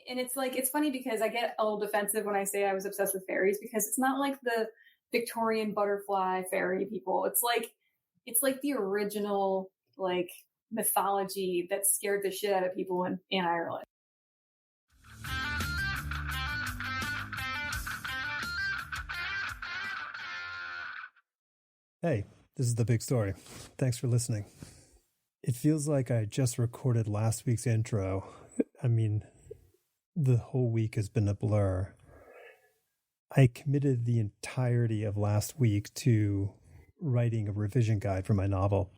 And it's like, it's funny because I get a little defensive when I say I was obsessed with fairies, because it's not like the Victorian butterfly fairy people. It's like the original, like, mythology that scared the shit out of people in Ireland. Hey, this is The Big Story. Thanks for listening. It feels like I just recorded last week's intro. I mean, the whole week has been a blur. I committed the entirety of last week to writing a revision guide for my novel.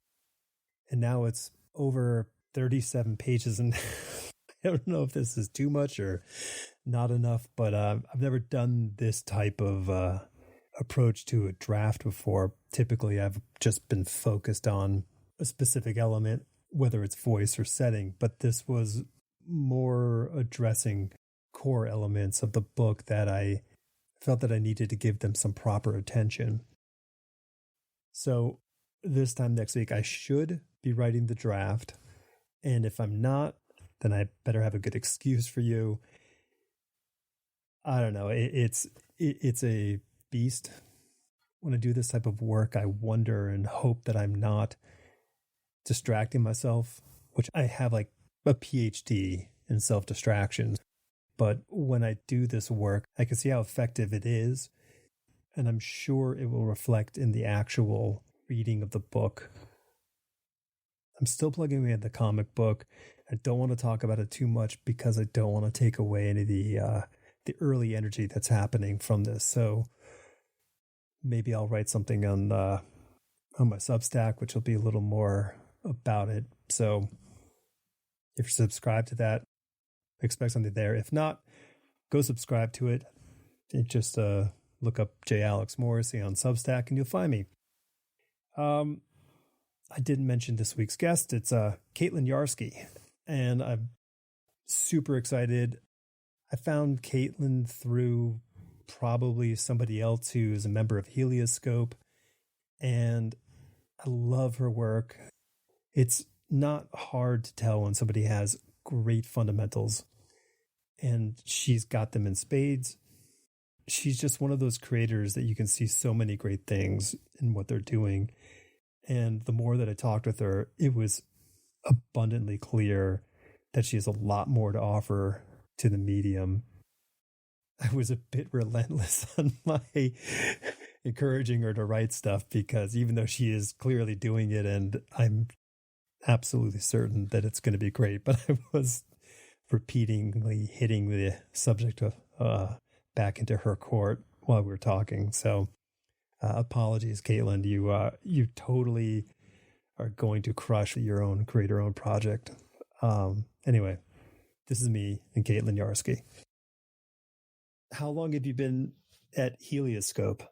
And now it's over 37 pages, and I don't know if this is too much or not enough, but I've never done this type of approach to a draft before. Typically, I've just been focused on a specific element, whether it's voice or setting, but this was more addressing core elements of the book that I felt that I needed to give them some proper attention. So this time next week, I should be writing the draft. And if I'm not, then I better have a good excuse for you. I don't know. It's a beast. When I do this type of work, I wonder and hope that I'm not distracting myself, which I have like a PhD in self-distraction. But when I do this work, I can see how effective it is. And I'm sure it will reflect in the actual reading of the book. I'm still plugging away at the comic book. I don't want to talk about it too much because I don't want to take away any of the early energy that's happening from this. So maybe I'll write something on my Substack, which will be a little more about it. So if you're subscribed to that, expect something there. If not, go subscribe to it. Just look up J. Alex Morrissey on Substack and you'll find me. I didn't mention this week's guest. It's Caitlin Yarsky, and I'm super excited. I found Caitlin through probably somebody else who is a member of Helioscope, and I love her work. It's not hard to tell when somebody has great fundamentals, and she's got them in spades. She's just one of those creators that you can see so many great things in what they're doing. And the more that I talked with her, it was abundantly clear that she has a lot more to offer to the medium. I was a bit relentless on my encouraging her to write stuff, because even though she is clearly doing it and I'm absolutely certain that it's going to be great, but I was repeatedly hitting the subject of back into her court while we were talking. So apologies, Caitlin. You totally are going to crush create your own project. Anyway, this is me and Caitlin Yarsky. How long have you been at Helioscope?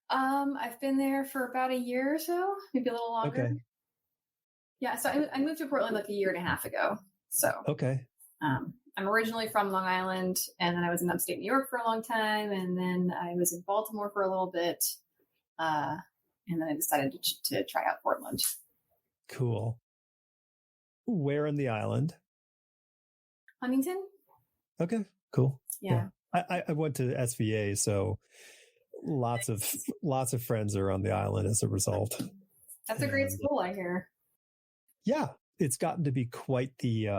I've been there for about a year or so, maybe a little longer. Okay. Yeah, so I moved to Portland like a year and a half ago. So okay. I'm originally from Long Island, and then I was in upstate New York for a long time, and then I was in Baltimore for a little bit, and then I decided to try out Portland. Cool. Where in the island? Huntington. Okay, cool. Yeah. I went to SVA, so lots of friends are on the island as a result. That's a great school, I hear. Yeah, it's gotten to be quite the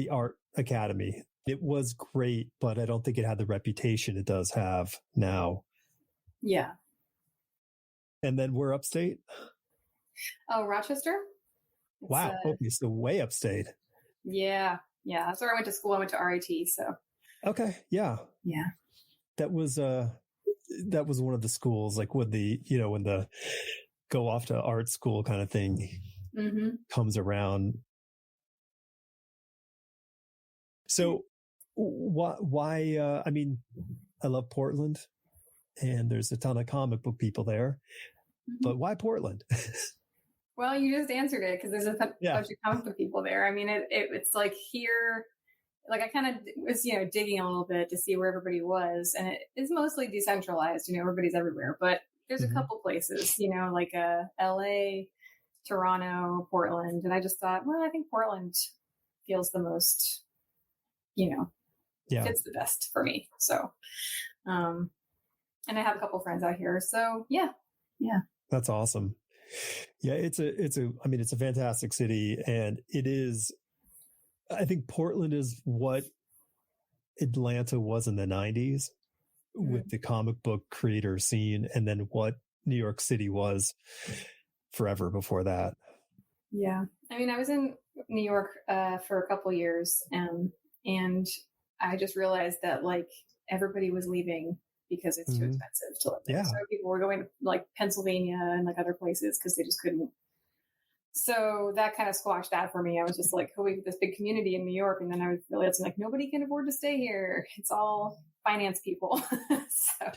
art academy. It was great, but I don't think it had the reputation it does have now. Yeah. And then we're upstate. Oh, Rochester. Wow. Okay, so way upstate. Yeah. That's where I went to school. I went to RIT. So. Okay. Yeah. Yeah. That was one of the schools, like when the go off to art school kind of thing comes around. So why, I mean, I love Portland and there's a ton of comic book people there, but why Portland? Well, you just answered it, because there's a bunch of comic book people there. I mean, it's like here, like I kind of was, digging a little bit to see where everybody was, and it is mostly decentralized, everybody's everywhere, but there's a couple places, like LA, Toronto, Portland. And I just thought, well, I think Portland feels the most fits the best for me. So, and I have a couple friends out here. So yeah. That's awesome. Yeah, it's a fantastic city, and it is. I think Portland is what Atlanta was in the 90s with the comic book creator scene, and then what New York City was forever before that. Yeah. I mean, I was in New York for a couple years, and I just realized that like everybody was leaving because it's too expensive to live there. Yeah. So people were going to like Pennsylvania and like other places because they just couldn't. So that kind of squashed that for me. I was just like, oh, we have this big community in New York. And then I realized like nobody can afford to stay here. It's all finance people. So.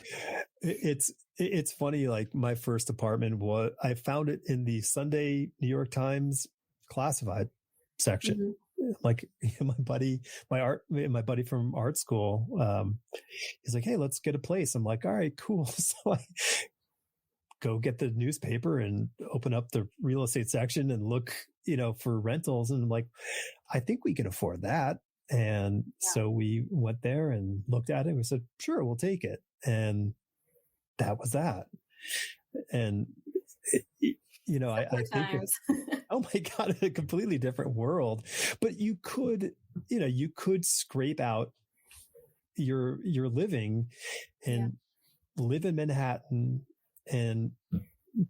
It's funny. Like my first apartment I found it in the Sunday New York Times classified section. Like my buddy from art school, he's like, hey, let's get a place. I'm like, all right, cool. So I go get the newspaper and open up the real estate section and look, for rentals. And I'm like, I think we can afford that. And so we went there and looked at it. And we said, sure, we'll take it. And that was that. And I think oh my God, a completely different world. But you could scrape out your living and live in Manhattan and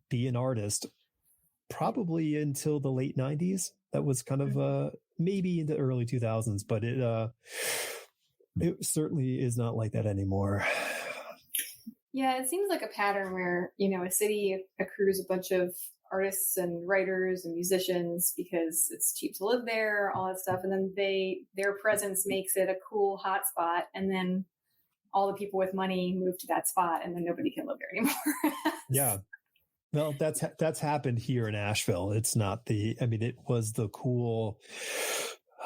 be an artist probably until the late 90s. That was kind of maybe into early 2000s, but it certainly is not like that anymore. Yeah, it seems like a pattern where, a city accrues a bunch of artists and writers and musicians because it's cheap to live there, all that stuff. And then their presence makes it a cool hot spot. And then all the people with money move to that spot and then nobody can live there anymore. Yeah. Well, that's happened here in Asheville. It's not it was the cool,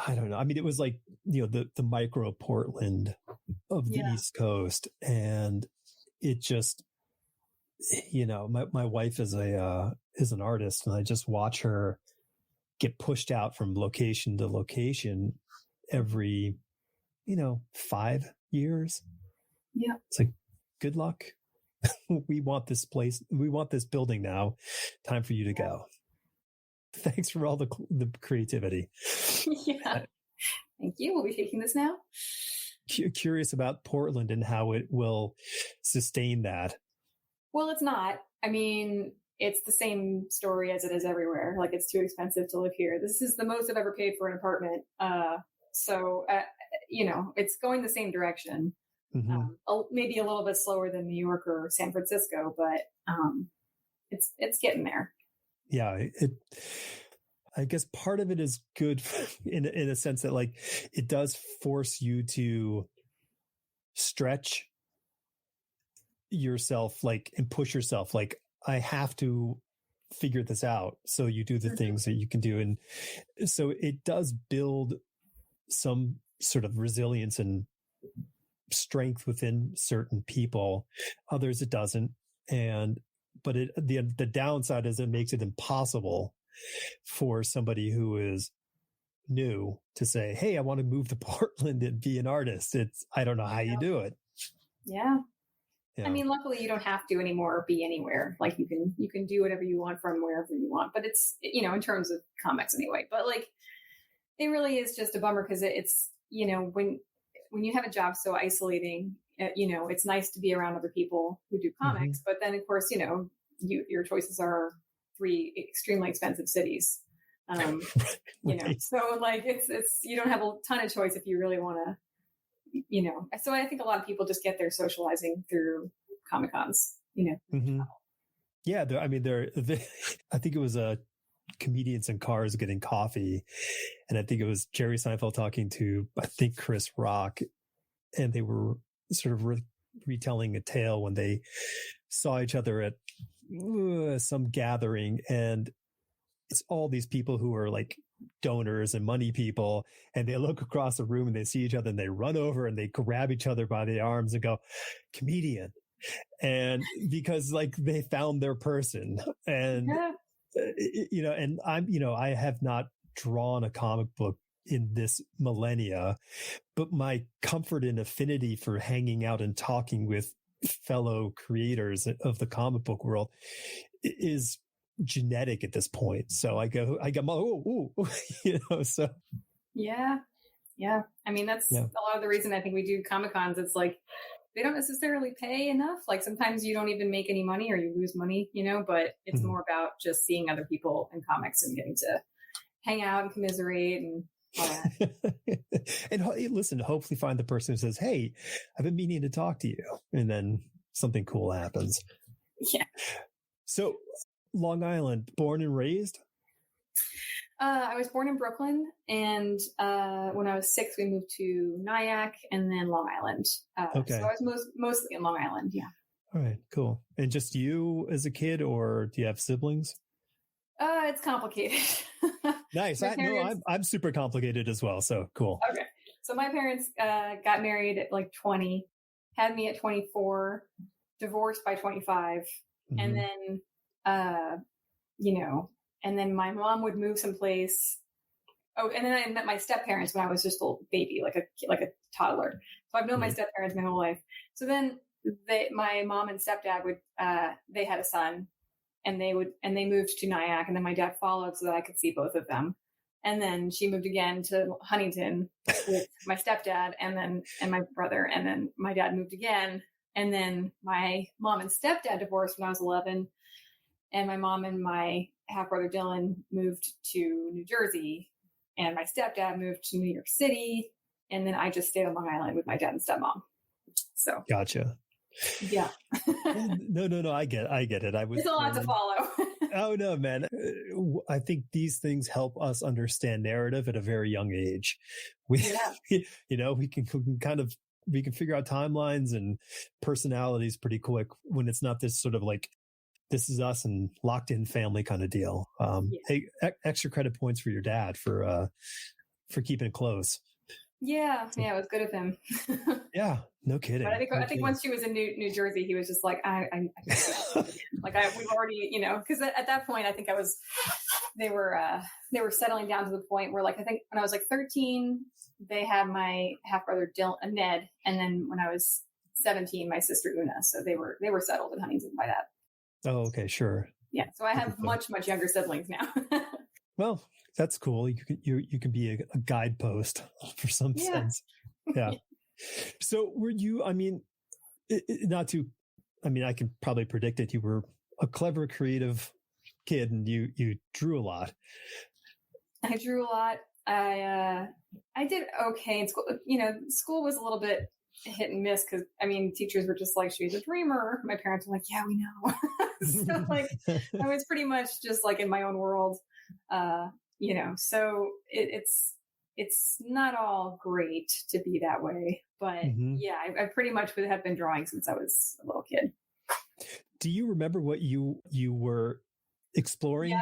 I don't know. It was like, the micro Portland of the East Coast. And it just, my wife is an artist, and I just watch her get pushed out from location to location every, 5 years. Yeah. It's like, good luck. We want this place. We want this building now. Time for you to go. Thanks for all the creativity. Yeah. Thank you. We'll be taking this now. Curious about Portland and how it will sustain that. Well, it's not. It's the same story as it is everywhere. Like, it's too expensive to live here. This is the most I've ever paid for an apartment. So it's going the same direction. Maybe a little bit slower than New York or San Francisco, but it's getting there. Yeah, I guess part of it is good in a sense that like it does force you to stretch yourself, like, and push yourself. Like, I have to figure this out. So you do the things that you can do, and so it does build some sort of resilience and strength within certain people. Others it doesn't, but the downside is it makes it impossible for somebody who is new to say, hey, I want to move to Portland and be an artist. I don't know how you do it. Yeah. Luckily you don't have to anymore or be anywhere. Like, you can do whatever you want from wherever you want, but it's, in terms of comics anyway, but like, it really is just a bummer because it's, when you have a job so isolating, it's nice to be around other people who do comics, but then of course, your choices are 3 extremely expensive cities. Right. So like it's, you don't have a ton of choice if you really want to, so I think a lot of people just get their socializing through Comic Cons, Yeah. I think it was comedians in cars getting coffee. And I think it was Jerry Seinfeld talking to, I think, Chris Rock. And they were sort of retelling a tale when they saw each other at some gathering. And it's all these people who are like donors and money people. And they look across the room and they see each other and they run over and they grab each other by the arms and go, comedian. And because like they found their person. And and I have not drawn a comic book in this millennia, but my comfort and affinity for hanging out and talking with fellow creators of the comic book world is genetic at this point. So I go, so. Yeah. I mean, that's a lot of the reason I think we do Comic Cons. It's like, they don't necessarily pay enough. Like sometimes you don't even make any money or you lose money, but it's more about just seeing other people in comics and getting to hang out and commiserate and all that. And listen, hopefully find the person who says, hey, I've been meaning to talk to you. And then something cool happens. Yeah. So Long Island, born and raised? I was born in Brooklyn, and when I was 6, we moved to Nyack and then Long Island. Okay. So I was mostly in Long Island, yeah. All right, cool. And just you as a kid, or do you have siblings? It's complicated. Nice. I'm super complicated as well, so cool. Okay. So my parents got married at like 20, had me at 24, divorced by 25, and then, and then my mom would move someplace. Oh, and then I met my step-parents when I was just a little baby, like a toddler. So I've known my step-parents my whole life. So then my mom and stepdad they had a son, and they moved to Nyack, and then my dad followed so that I could see both of them. And then she moved again to Huntington with my stepdad and my brother. And then my dad moved again. And then my mom and stepdad divorced when I was 11. And my mom and my half brother Dylan moved to New Jersey, and my stepdad moved to New York City. And then I just stayed on Long Island with my dad and stepmom. So gotcha. Yeah. No. I get it. It's a lot to follow. Oh no, man. I think these things help us understand narrative at a very young age. We can figure out timelines and personalities pretty quick when it's not this sort of like, this is us and locked in family kind of deal. Hey, extra credit points for your dad for keeping it close. Yeah, it was good of him. Yeah, no kidding. But I think once she was in New Jersey, he was just like, we've already, because at that point, I think they were settling down to the point where, like, I think when I was like 13, they had my half brother Ned, and then when I was 17, my sister Una. So they were settled in Huntington by that. Oh, okay, sure. Yeah, so I have much younger siblings now. Well, that's cool. You can be a guidepost for some sense. Yeah. So were you? I mean, I can probably predict it. You were a clever, creative kid, and you drew a lot. I drew a lot. I did okay in school. School was a little bit hit and miss because teachers were just like, she's a dreamer. My parents were like, yeah, we know. So like I was pretty much just like in my own world, so it's not all great to be that way, but I pretty much have been drawing since I was a little kid. Do you remember what you were exploring? Yeah,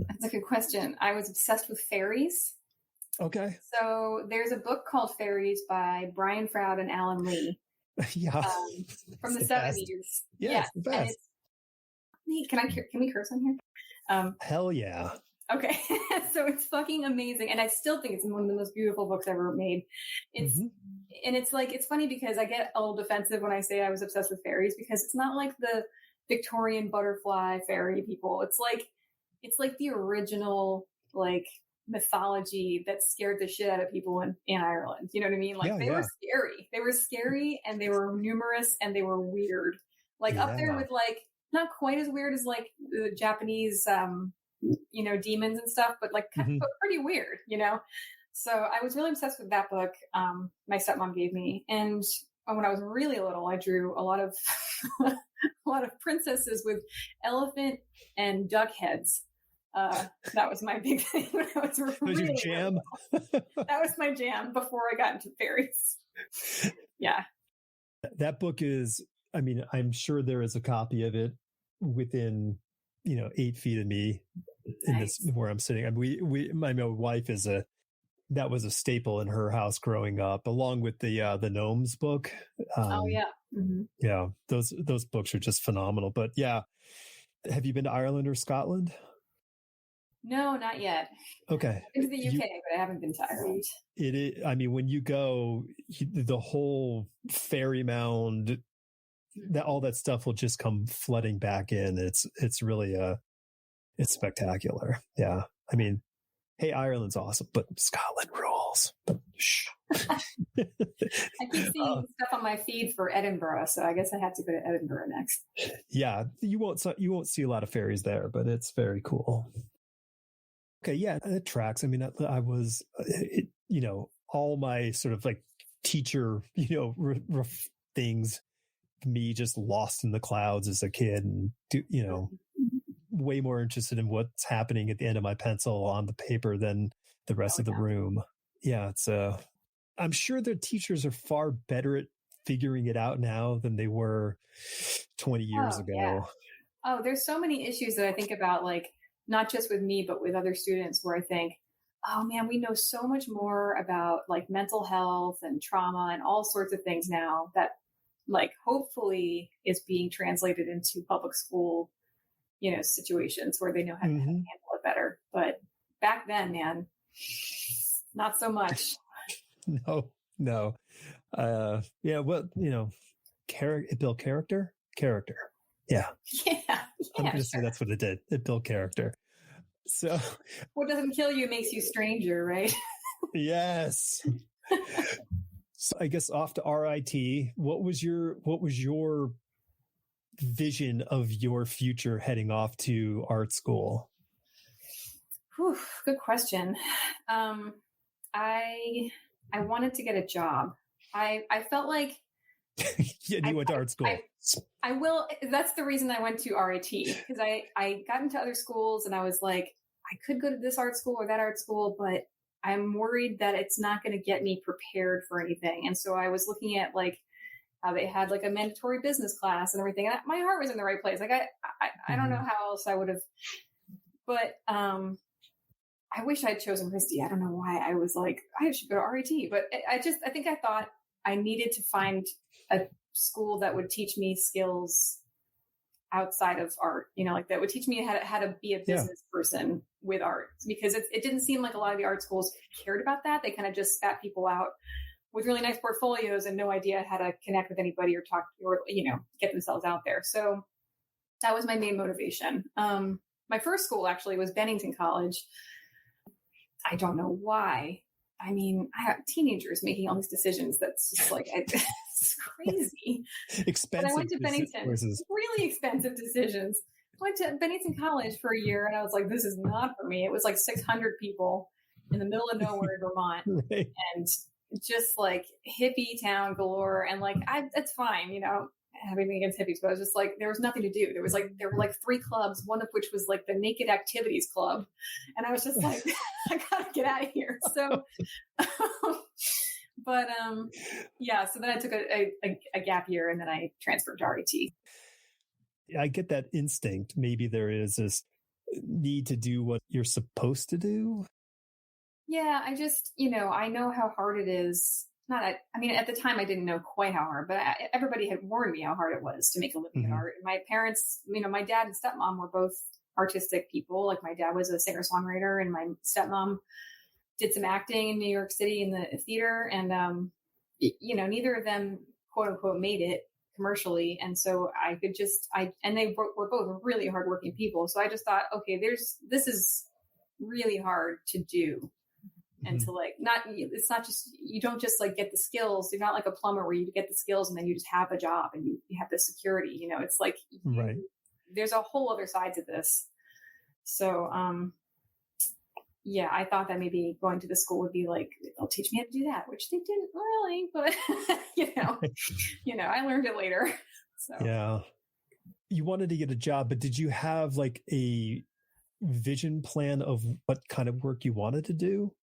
that's a good question. I was obsessed with fairies. Okay. So there's a book called Fairies by Brian Froud and Alan Lee. Yeah. From the 70s. Yeah. The best. Can we curse on here? Hell yeah. Okay. So it's fucking amazing. And I still think it's one of the most beautiful books ever made. And it's like, it's funny because I get a little defensive when I say I was obsessed with fairies, because it's not like the Victorian butterfly fairy people. It's like the original, like, mythology that scared the shit out of people in Ireland. You know what I mean? Like, they were scary. They were scary, and they were numerous, and they were weird. Like up there with, like, not quite as weird as like the Japanese, demons and stuff, but like but pretty weird, So I was really obsessed with that book. My stepmom gave me, and when I was really little, I drew a lot of princesses with elephant and duck heads. That was my big thing when I was really was your jam. That was my jam before I got into fairies. Yeah. That book is, I'm sure there is a copy of it within, 8 feet of me in this, where I'm sitting. My wife that was a staple in her house growing up, along with the Gnomes book. Yeah. Those books are just phenomenal. But yeah. Have you been to Ireland or Scotland? No, not yet. Okay. I've been to the UK, but I haven't been to Ireland. It is, I mean, when you go, the whole fairy mound, that all that stuff will just come flooding back in. It's really it's spectacular. Yeah. I mean, hey, Ireland's awesome, but Scotland rules. But shh. I keep seeing stuff on my feed for Edinburgh, so I guess I have to go to Edinburgh next. Yeah, you won't see a lot of fairies there, but it's very cool. Okay, yeah, it tracks. I mean, I was, all my sort of like teacher, things, me just lost in the clouds as a kid, and way more interested in what's happening at the end of my pencil on the paper than the rest of the room. Yeah, it's I'm sure the teachers are far better at figuring it out now than they were 20 years ago. Yeah. Oh, there's so many issues that I think about, like, not just with me, but with other students, where I think, oh man, we know so much more about like mental health and trauma and all sorts of things now that like hopefully is being translated into public school, situations where they know how to handle it better. But back then, man, not so much. No. Yeah. Well, it built character. Yeah. I'm going to say that's what it did. It built character. So what doesn't kill you makes you stranger, right? Yes. So I guess off to RIT. What was your vision of your future heading off to art school? Whew, good question. I wanted to get a job. I felt like you went to art school. I will. That's the reason I went to RIT, because I got into other schools and I was like, I could go to this art school or that art school, but I'm worried that it's not going to get me prepared for anything. And so I was looking at like how they had like a mandatory business class and everything. And my heart was in the right place. Like I don't know how else I would have, but I wish I'd chosen Christie. I don't know why I was like, I should go to RIT, but I think I thought I needed to find a school that would teach me skills outside of art, like that would teach me how to be a business person with art, because it didn't seem like a lot of the art schools cared about that. They kind of just spat people out with really nice portfolios and no idea how to connect with anybody or talk or, get themselves out there. So that was my main motivation. My first school actually was Bennington College. I don't know why. I mean, I have teenagers making all these decisions. That's just like, it's crazy. Expensive. But I went to Bennington. Really expensive decisions. I went to Bennington College for a year and I was like, this is not for me. It was like 600 people in the middle of nowhere in Vermont. Right. And just like hippie town galore. And like, that's fine, having anything against hippies, but I was just like, there was nothing to do. There were like 3 clubs, one of which was like the Naked Activities Club. And I was just like, I gotta get out of here. So, but so then I took a gap year and then I transferred to RIT. I get that instinct. Maybe there is this need to do what you're supposed to do. Yeah, I just, I know how hard it is. At the time I didn't know quite how hard, but everybody had warned me how hard it was to make a living in art. And my parents, my dad and stepmom were both artistic people. Like my dad was a singer-songwriter and my stepmom did some acting in New York City in the theater. And, neither of them, quote unquote, made it commercially. And so I could and they were both really hardworking people. So I just thought, okay, this is really hard to do. And to like, it's not just, you don't just like get the skills. You're not like a plumber where you get the skills and then you just have a job and you have the security, it's like, right. There's a whole other side to this. So, I thought that maybe going to the school would be like, they'll teach me how to do that, which they didn't really, but I learned it later. So, yeah. You wanted to get a job, but did you have like a vision plan of what kind of work you wanted to do?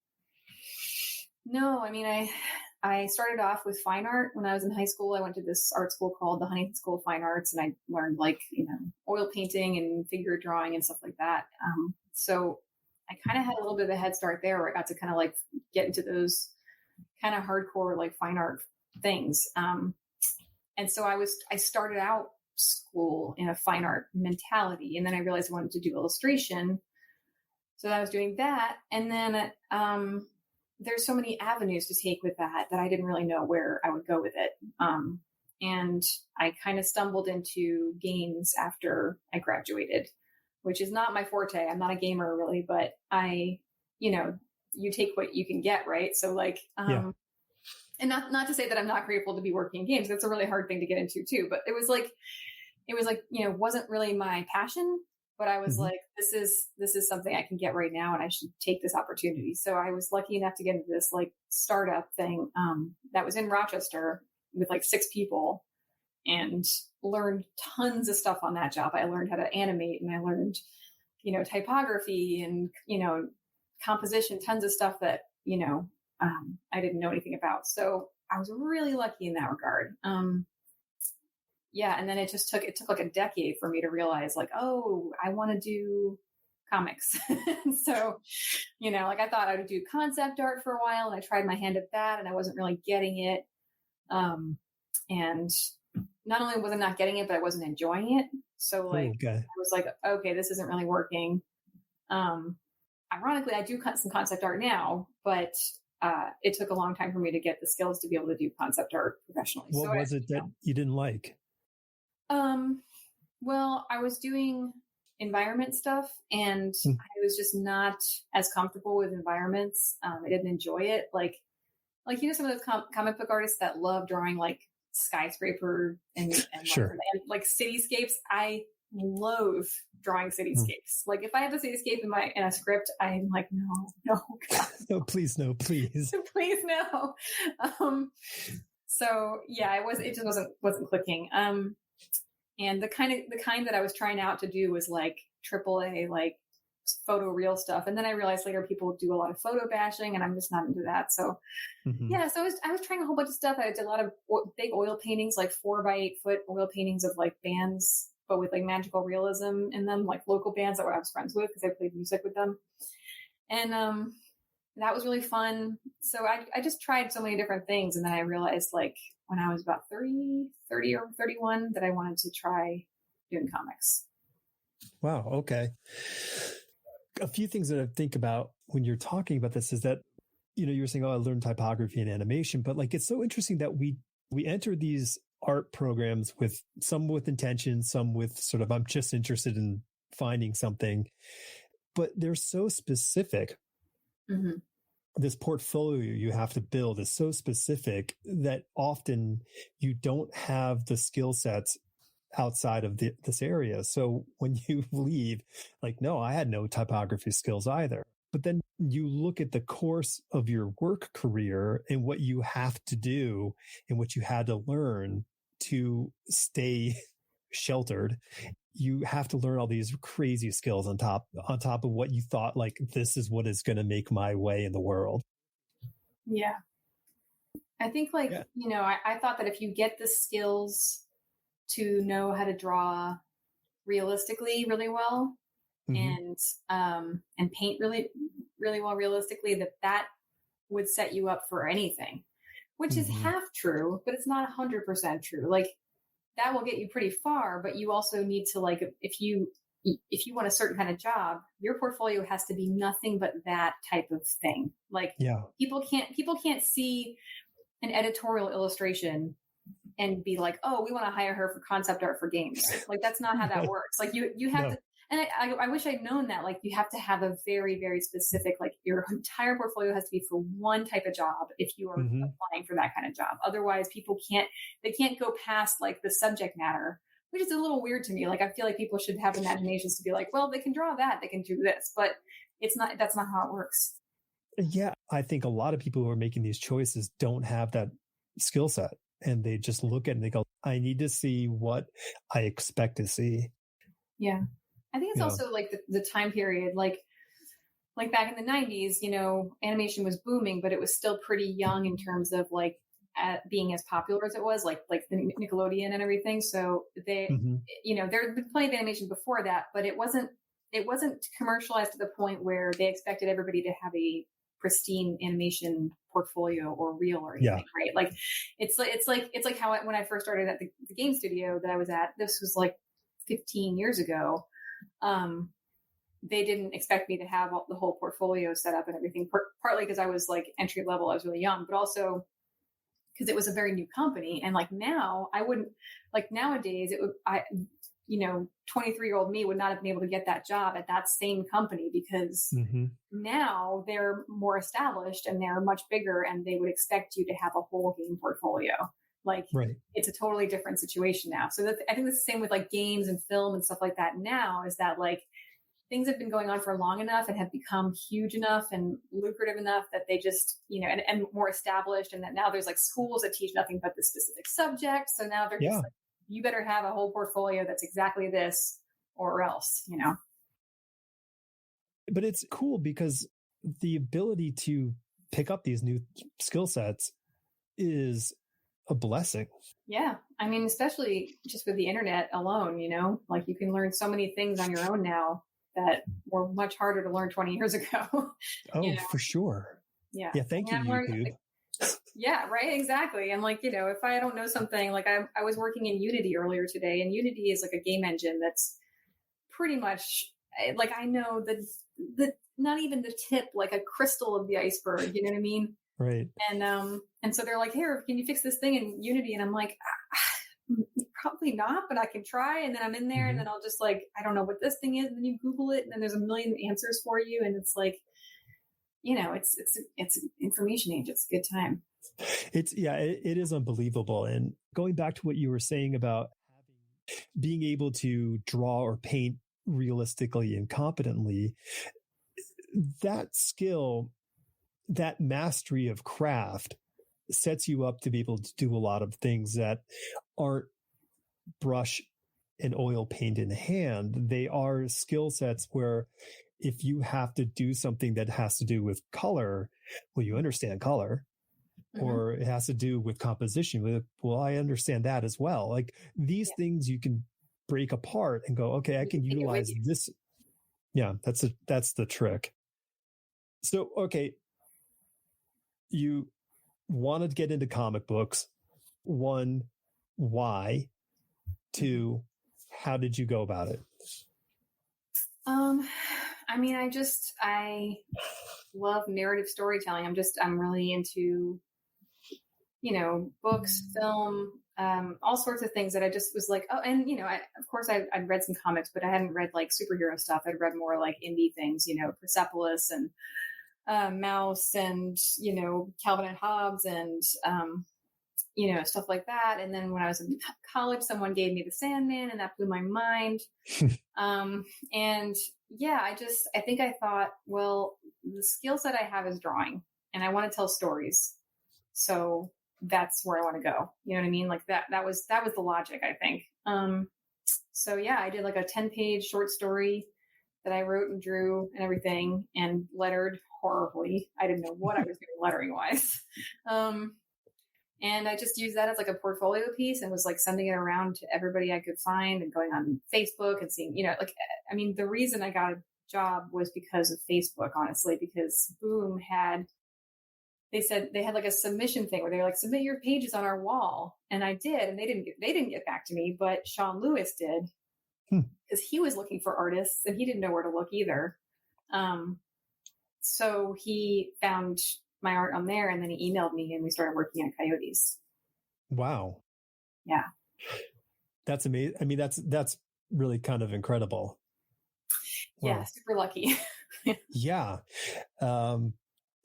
No, I started off with fine art when I was in high school. I went to this art school called the Huntington School of Fine Arts, and I learned like, oil painting and figure drawing and stuff like that. So I kind of had a little bit of a head start there where I got to kind of like get into those kind of hardcore, like fine art things. And so I started out school in a fine art mentality, and then I realized I wanted to do illustration. So I was doing that. And then, there's so many avenues to take with that I didn't really know where I would go with it. And I kind of stumbled into games after I graduated, which is not my forte. I'm not a gamer really, but you take what you can get, right? So like, and not to say that I'm not grateful to be working in games. That's a really hard thing to get into too, but it was like, wasn't really my passion, but I was like, this is something I can get right now, and I should take this opportunity. So I was lucky enough to get into this like startup thing that was in Rochester with like 6 people, and learned tons of stuff on that job. I learned how to animate, and I learned, typography and, composition, tons of stuff that, I didn't know anything about. So I was really lucky in that regard. And then it took like a decade for me to realize like, oh, I want to do comics. So, like I thought I would do concept art for a while, and I tried my hand at that, and I wasn't really getting it. And not only was I not getting it, but I wasn't enjoying it. So like, I was like, okay, this isn't really working. Ironically, I do some concept art now, but it took a long time for me to get the skills to be able to do concept art professionally. What was it that you didn't like? Well, I was doing environment stuff, and I was just not as comfortable with environments. I didn't enjoy it. Like some of those comic book artists that love drawing like skyscraper and sure. like cityscapes. I loathe drawing cityscapes. Like if I have a cityscape in a script, I'm like, no, God. No, please, no, please. Please, no. So yeah, it just wasn't clicking. And the kind that I was trying out to do was like AAA, like photo real stuff. And then I realized later people do a lot of photo bashing, and I'm just not into that. So so I was trying a whole bunch of stuff. I did a lot of big oil paintings, like 4x8 foot oil paintings of like bands, but with like magical realism in them, like local bands that I was friends with because I played music with them. And that was really fun. So I just tried so many different things. And then I realized like when I was about 30 or 31 that I wanted to try doing comics. Wow. Okay. A few things that I think about when you're talking about this is that, you were saying, oh, I learned typography and animation, but like, it's so interesting that we enter these art programs with some with intention, some with sort of, I'm just interested in finding something, but they're so specific. This portfolio you have to build is so specific that often you don't have the skill sets outside of this area. So when you leave, like, no, I had no typography skills either. But then you look at the course of your work career and what you have to do and what you had to learn to stay sheltered. You have to learn all these crazy skills on top of what you thought, like, this is what is going to make my way in the world. Yeah. I think I thought that if you get the skills to know how to draw realistically really well and paint really, really well realistically, that would set you up for anything, which is half true, but it's not 100% true. Like that will get you pretty far, but you also need to like, if you want a certain kind of job, your portfolio has to be nothing but that type of thing. Like people can't see an editorial illustration and be like, oh, we want to hire her for concept art for games. Like, that's not how that works. Like you have to, and I wish I'd known that, like you have to have a very, very specific, like your entire portfolio has to be for one type of job if you are applying for that kind of job. Otherwise people can't go past like the subject matter, which is a little weird to me. Like, I feel like people should have imaginations to be like, well, they can draw that, they can do this, but that's not how it works. Yeah. I think a lot of people who are making these choices don't have that skill set, and they just look at it and they go, I need to see what I expect to see. Yeah. I think it's also like the time period, like back in the 90s, animation was booming, but it was still pretty young in terms of like being as popular as it was, like the Nickelodeon and everything. So they, there had been plenty of animation before that, but it wasn't commercialized to the point where they expected everybody to have a pristine animation portfolio or reel or anything, right? Like it's like how when I first started at the game studio that I was at, this was like 15 years ago. they didn't expect me to have the whole portfolio set up and everything, partly because I was like entry level, I was really young, but also because it was a very new company. And like now I wouldn't, like nowadays it would, 23-year-old me would not have been able to get that job at that same company because now they're more established and they're much bigger and they would expect you to have a whole game portfolio. Like it's a totally different situation now. So I think it's the same with like games and film and stuff like that now, is that like things have been going on for long enough and have become huge enough and lucrative enough that they just, and more established. And that now there's like schools that teach nothing but the specific subject. So now they're just like, you better have a whole portfolio that's exactly this or else, But it's cool because the ability to pick up these new skill sets is a blessing. Yeah. I mean, especially just with the internet alone, like you can learn so many things on your own now that were much harder to learn 20 years ago. Oh, for sure. Yeah. Yeah. Thank you, YouTube. Yeah, right. Exactly. And like, if I don't know something, like I was working in Unity earlier today, and Unity is like a game engine that's pretty much like, I know the not even the tip, like a crystal of the iceberg, you know what I mean? Right. And so they're like, here, can you fix this thing in Unity? And I'm like, probably not, but I can try. And then I'm in there and then I'll just like, I don't know what this thing is. And then you Google it and then there's a million answers for you. And it's like, it's information age. It's a good time. It is unbelievable. And going back to what you were saying about being able to draw or paint realistically and competently, that skill, that mastery of craft sets you up to be able to do a lot of things that aren't brush and oil paint in hand. They are skill sets where if you have to do something that has to do with color, well, you understand color, or it has to do with composition. Well, I understand that as well. Like these things you can break apart and go, okay, I can utilize this. Yeah, that's the trick. So, okay, you wanted to get into comic books. 1, why? 2, how did you go about it? I mean, I love narrative storytelling. I'm really into, books, film, all sorts of things that I just was like, oh, and, of course I'd read some comics, but I hadn't read like superhero stuff. I'd read more like indie things, Persepolis and Mouse and, Calvin and Hobbes and, stuff like that. And then when I was in college, someone gave me The Sandman and that blew my mind. And yeah, I think I thought, well, the skill set I have is drawing and I want to tell stories. So that's where I want to go. You know what I mean? Like that was the logic, I think. So yeah, I did like a 10-page short story that I wrote and drew and everything and lettered horribly. I didn't know what I was doing lettering wise. And I just used that as like a portfolio piece and was like sending it around to everybody I could find and going on Facebook and seeing, the reason I got a job was because of Facebook, honestly, because Boom they said they had like a submission thing where they were like, submit your pages on our wall. And I did, and they didn't get back to me, but Sean Lewis did because he was looking for artists and he didn't know where to look either. So he found my art on there and then he emailed me and we started working at Coyotes. Wow. Yeah. That's amazing. I mean, that's really kind of incredible. Yeah. Wow. Super lucky. Yeah.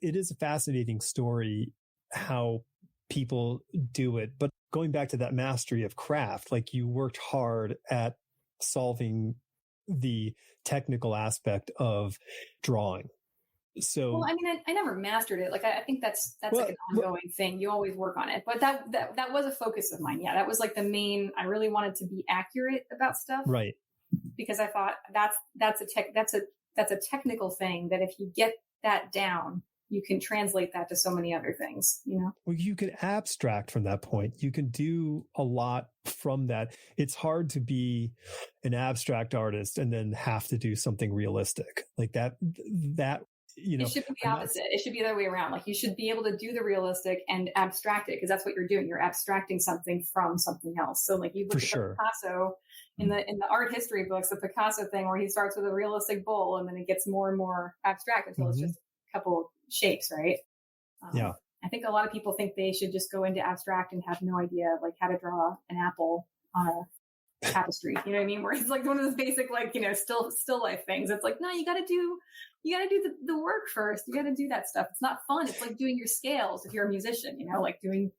It is a fascinating story how people do it, but going back to that mastery of craft, like you worked hard at solving the technical aspect of drawing. So, well, I mean, I never mastered it. Like, I think that's like an ongoing thing. You always work on it, but that was a focus of mine. Yeah. That was like the main, I really wanted to be accurate about stuff. Right. Because I thought that's a technical thing that if you get that down, you can translate that to so many other things, Well, you can abstract from that point. You can do a lot from that. It's hard to be an abstract artist and then have to do something realistic like that. That it should be the opposite. It should be the other way around. Like you should be able to do the realistic and abstract it because that's what you're doing. You're abstracting something from something else. So like you look at the Picasso in the art history books, the Picasso thing where he starts with a realistic bull and then it gets more and more abstract until it's just a couple shapes, right? I think a lot of people think they should just go into abstract and have no idea like how to draw an apple on a tapestry, you know what I mean? Where it's like one of those basic, like, still life things. It's like, no, you got to do the work first. You got to do that stuff. It's not fun. It's like doing your scales if you're a musician, like doing.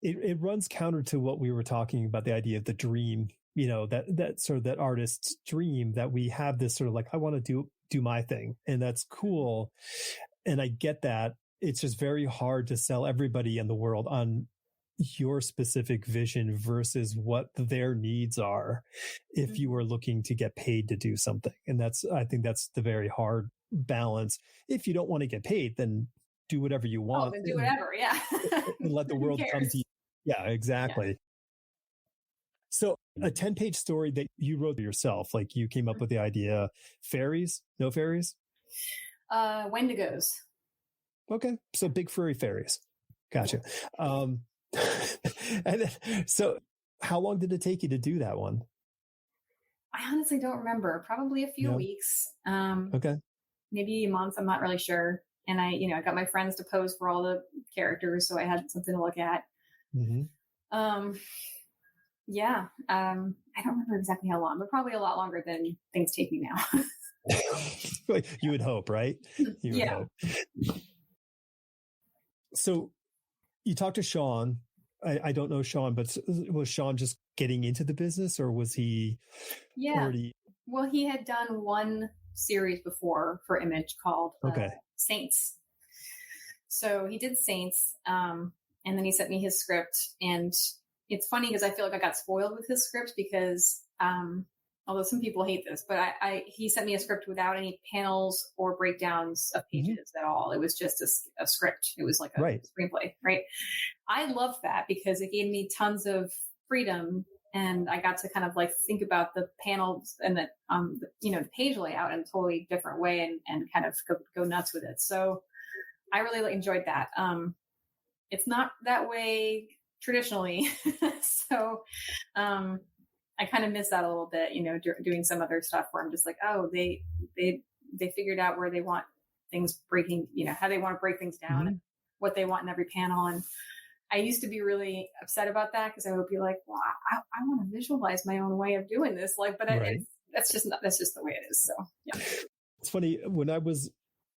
It runs counter to what we were talking about, the idea of the dream, that sort of that artist's dream, that we have this sort of like, I want to do my thing, and that's cool. And I get that. It's just very hard to sell everybody in the world on your specific vision versus what their needs are if you are looking to get paid to do something. And I think that's the very hard balance. If you don't want to get paid, then do whatever you want. Then do whatever, yeah. And let the world come to you. Yeah, exactly. Yeah. So a 10-page story that you wrote yourself, like you came up with the idea. Fairies? No fairies? Wendigos. Okay. So big furry fairies. Gotcha. And then, so how long did it take you to do that one? I honestly don't remember. Probably a few weeks. Okay. Maybe a month. I'm not really sure. And I got my friends to pose for all the characters, so I had something to look at. Mm-hmm. I don't remember exactly how long, but probably a lot longer than things take me now. You would hope, right? You would hope. So you talked to Sean. I don't know Sean, but was Sean just getting into the business, or was he already? Well, he had done one series before for Image called Saints. So he did Saints, and then he sent me his script. And it's funny because I feel like I got spoiled with his script because although some people hate this, but he sent me a script without any panels or breakdowns of pages at all. It was just a script. It was like a screenplay, right? I love that because it gave me tons of freedom, and I got to kind of like think about the panels and the page layout in a totally different way and kind of go nuts with it. So I really enjoyed that. It's not that way traditionally, so I kind of miss that a little bit, doing some other stuff where I'm just like, oh, they figured out where they want things breaking, how they want to break things down and what they want in every panel. And I used to be really upset about that because I would be like, well, I want to visualize my own way of doing this. Like, but that's just the way it is. So, yeah. It's funny. When I was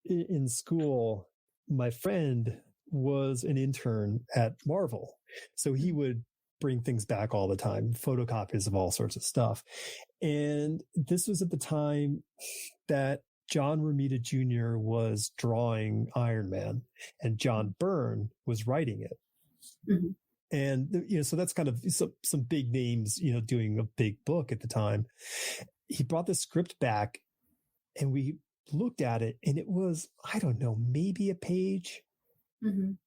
in school, my friend was an intern at Marvel. So he would bring things back all the time, photocopies of all sorts of stuff. And this was at the time that John Romita Jr. was drawing Iron Man and John Byrne was writing it. Mm-hmm. And, so that's kind of some big names, doing a big book at the time. He brought the script back and we looked at it and it was, I don't know, maybe a page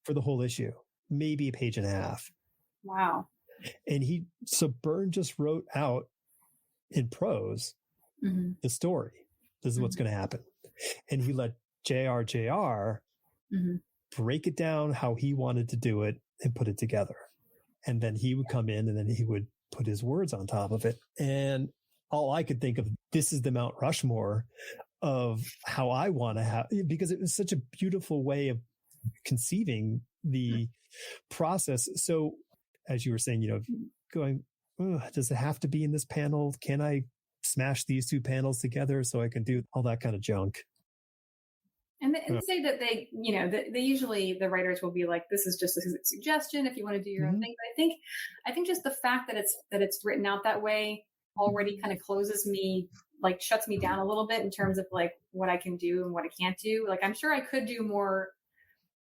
for the whole issue, maybe a page and a half. Wow. And so Byrne just wrote out in prose the story. This is what's going to happen. And he let JR break it down how he wanted to do it and put it together. And then he would come in and then he would put his words on top of it. And all I could think of, this is the Mount Rushmore of how I want to have, because it was such a beautiful way of conceiving the process. So as you were saying, going, does it have to be in this panel? Can I smash these two panels together so I can do all that kind of junk? And they say that they usually, the writers will be like, this is just a suggestion if you want to do your own thing. But I think just the fact that it's written out that way already kind of closes me, like shuts me down a little bit in terms of like what I can do and what I can't do. Like, I'm sure I could do more.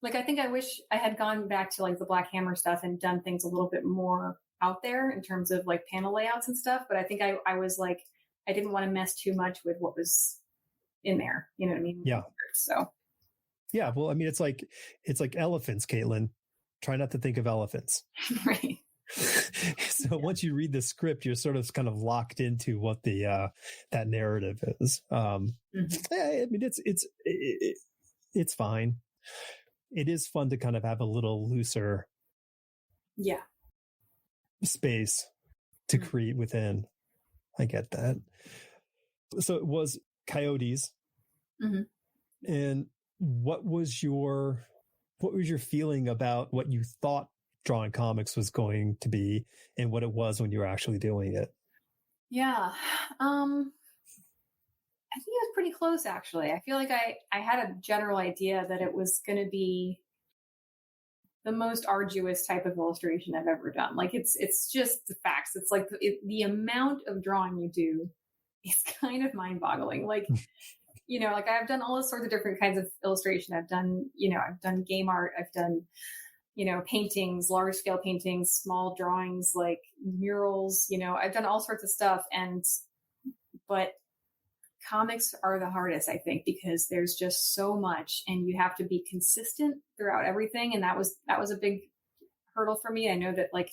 Like, I think I wish I had gone back to like the Black Hammer stuff and done things a little bit more out there in terms of like panel layouts and stuff. But I think I was like, I didn't want to mess too much with what was in there. You know what I mean? Yeah. So. Yeah. Well, I mean, it's like elephants, Caitlin. Try not to think of elephants. Right. So once you read the script, you're sort of kind of locked into what the that narrative is. I mean, it's fine. It is fun to kind of have a little looser space to create within. I get that. So it was Coyotes. And what was your feeling about what you thought drawing comics was going to be and what it was when you were actually doing it? Yeah. I think it was pretty close, actually. I feel like I had a general idea that it was going to be the most arduous type of illustration I've ever done. Like it's just the facts. It's like the amount of drawing you do is kind of mind boggling. Like, you know, like I've done all sorts of different kinds of illustration. I've done game art. I've done, paintings, large scale paintings, small drawings, like murals, I've done all sorts of stuff. But comics are the hardest, I think, because there's just so much and you have to be consistent throughout everything. And that was a big hurdle for me. I know that like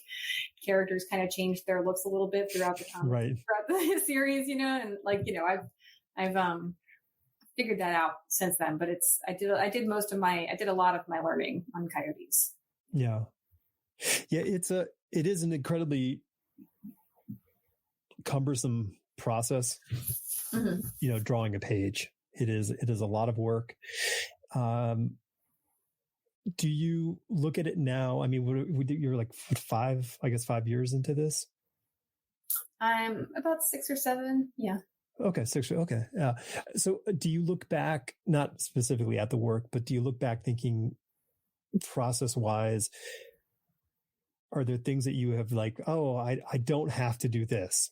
characters kind of changed their looks a little bit throughout the comics, right, throughout the series, and like, I've figured that out since then, but I did a lot of my learning on Coyotes. Yeah. It is an incredibly cumbersome process. Drawing a page. It is a lot of work. Do you look at it now? I mean, you're like 5 years into this? I'm about 6 or 7. Yeah. Okay. 6. Okay. Yeah. So do you look back, not specifically at the work, but do you look back thinking process wise, are there things that you have like, oh, I don't have to do this?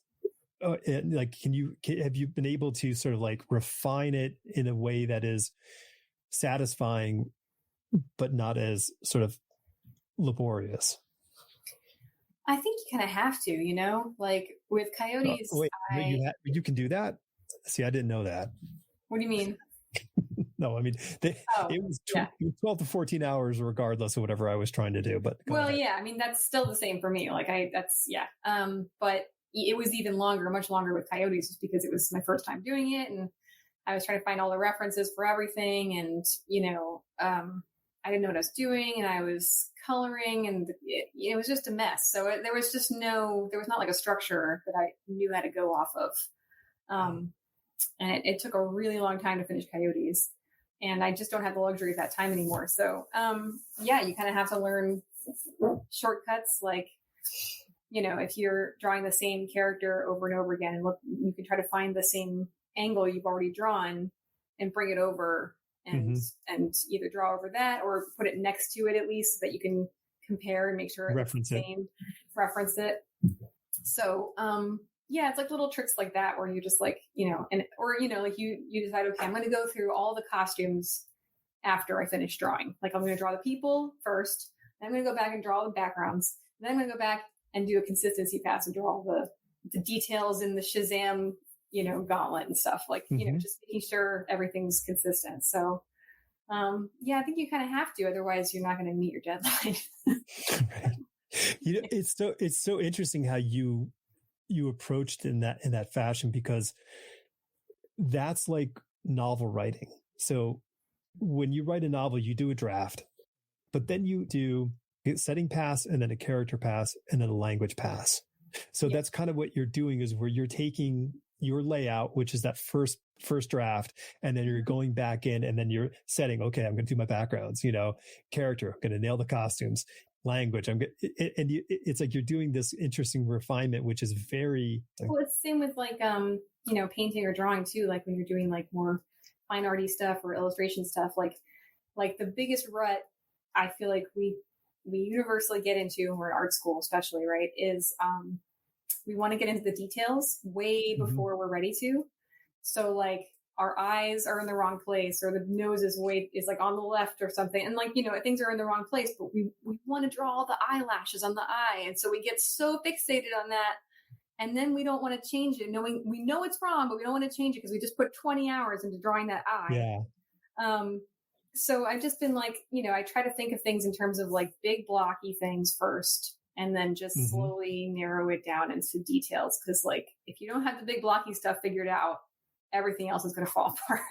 Like, have you been able to sort of like refine it in a way that is satisfying, but not as sort of laborious? I think you kind of have to, like with Coyotes. You can do that? See, I didn't know that. What do you mean? No, I mean, it was 12 to 14 hours regardless of whatever I was trying to do. But yeah, I mean, that's still the same for me. Like but it was even longer, much longer with Coyotes just because it was my first time doing it. And I was trying to find all the references for everything. And, I didn't know what I was doing and I was coloring and it was just a mess. So there was not like a structure that I knew how to go off of. And it took a really long time to finish Coyotes. And I just don't have the luxury of that time anymore. So, you kind of have to learn shortcuts. Like, if you're drawing the same character over and over again, and you can try to find the same angle you've already drawn and bring it over and either draw over that or put it next to it at least so that you can compare and make sure it's the same. Reference it. So, it's like little tricks like that where you just like, like you decide, okay, I'm going to go through all the costumes after I finish drawing. Like I'm going to draw the people first, then I'm going to go back and draw the backgrounds. Then I'm going to go back and do a consistency pass and draw all the details in the Shazam, gauntlet and stuff like, just making sure everything's consistent. So, I think you kind of have to, otherwise you're not going to meet your deadline. Right. It's so interesting how you approached in that fashion, because that's like novel writing. So when you write a novel, you do a draft, but then you do a setting pass and then a character pass and then a language pass. So that's kind of what you're doing, is where you're taking your layout, which is that first draft, and then you're going back in and then you're setting, okay, I'm going to do my backgrounds, character, I'm going to nail the costumes, language. It's like you're doing this interesting refinement, which is very. Well, it's the same with like, painting or drawing too. Like when you're doing like more fine arty stuff or illustration stuff, like the biggest rut I feel like we universally get into when we're in art school, especially, right, is we want to get into the details way before we're ready to. So like our eyes are in the wrong place, or the nose is like on the left or something. And like, things are in the wrong place, but we want to draw all the eyelashes on the eye. And so we get so fixated on that. And then we don't want to change it, knowing we know it's wrong, but we don't want to change it because we just put 20 hours into drawing that eye. Yeah. So I've just been like, I try to think of things in terms of like big blocky things first, and then just slowly narrow it down into details. Cause like, if you don't have the big blocky stuff figured out, everything else is going to fall apart.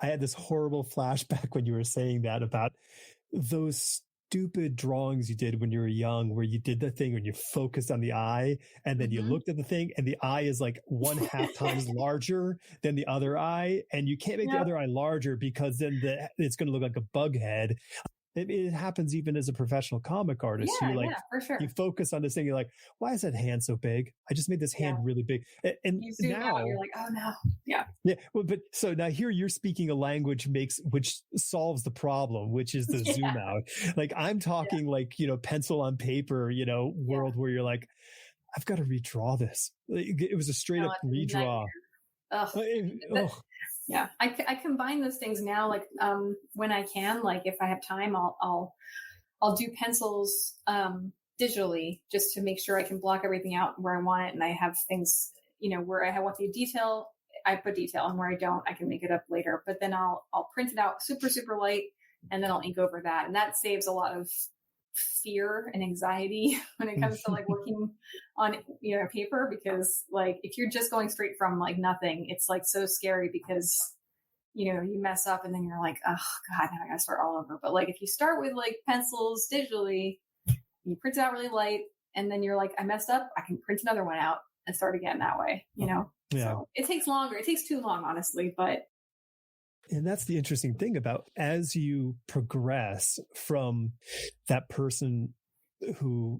I had this horrible flashback when you were saying that about those stupid drawings you did when you were young, where you did the thing when you focused on the eye and then you looked at the thing and the eye is like 1/2 times larger than the other eye. And you can't make the other eye larger because then it's going to look like a bug head. It happens even as a professional comic artist. For sure. You focus on this thing. You're like, why is that hand so big? I just made this hand really big. And you zoom out, you're like, oh no. Yeah. Well, but so now here you're speaking a language which solves the problem, which is the zoom out. Like I'm talking like, pencil on paper, world where you're like, I've got to redraw this. It was a straight up redraw. Yeah, I combine those things now. Like when I can, like if I have time, I'll do pencils digitally just to make sure I can block everything out where I want it, and I have things where I want the detail, I put detail, and where I don't, I can make it up later. But then I'll print it out super light, and then I'll ink over that, and that saves a lot of fear and anxiety when it comes to like working on paper, because like if you're just going straight from like nothing, it's like so scary because you mess up and then you're like, oh god, now I gotta start all over. But like if you start with like pencils digitally, you print it out really light, and then you're like, I messed up, I can print another one out and start again that way. So it takes longer, it takes too long honestly, but and that's the interesting thing about as you progress from that person who,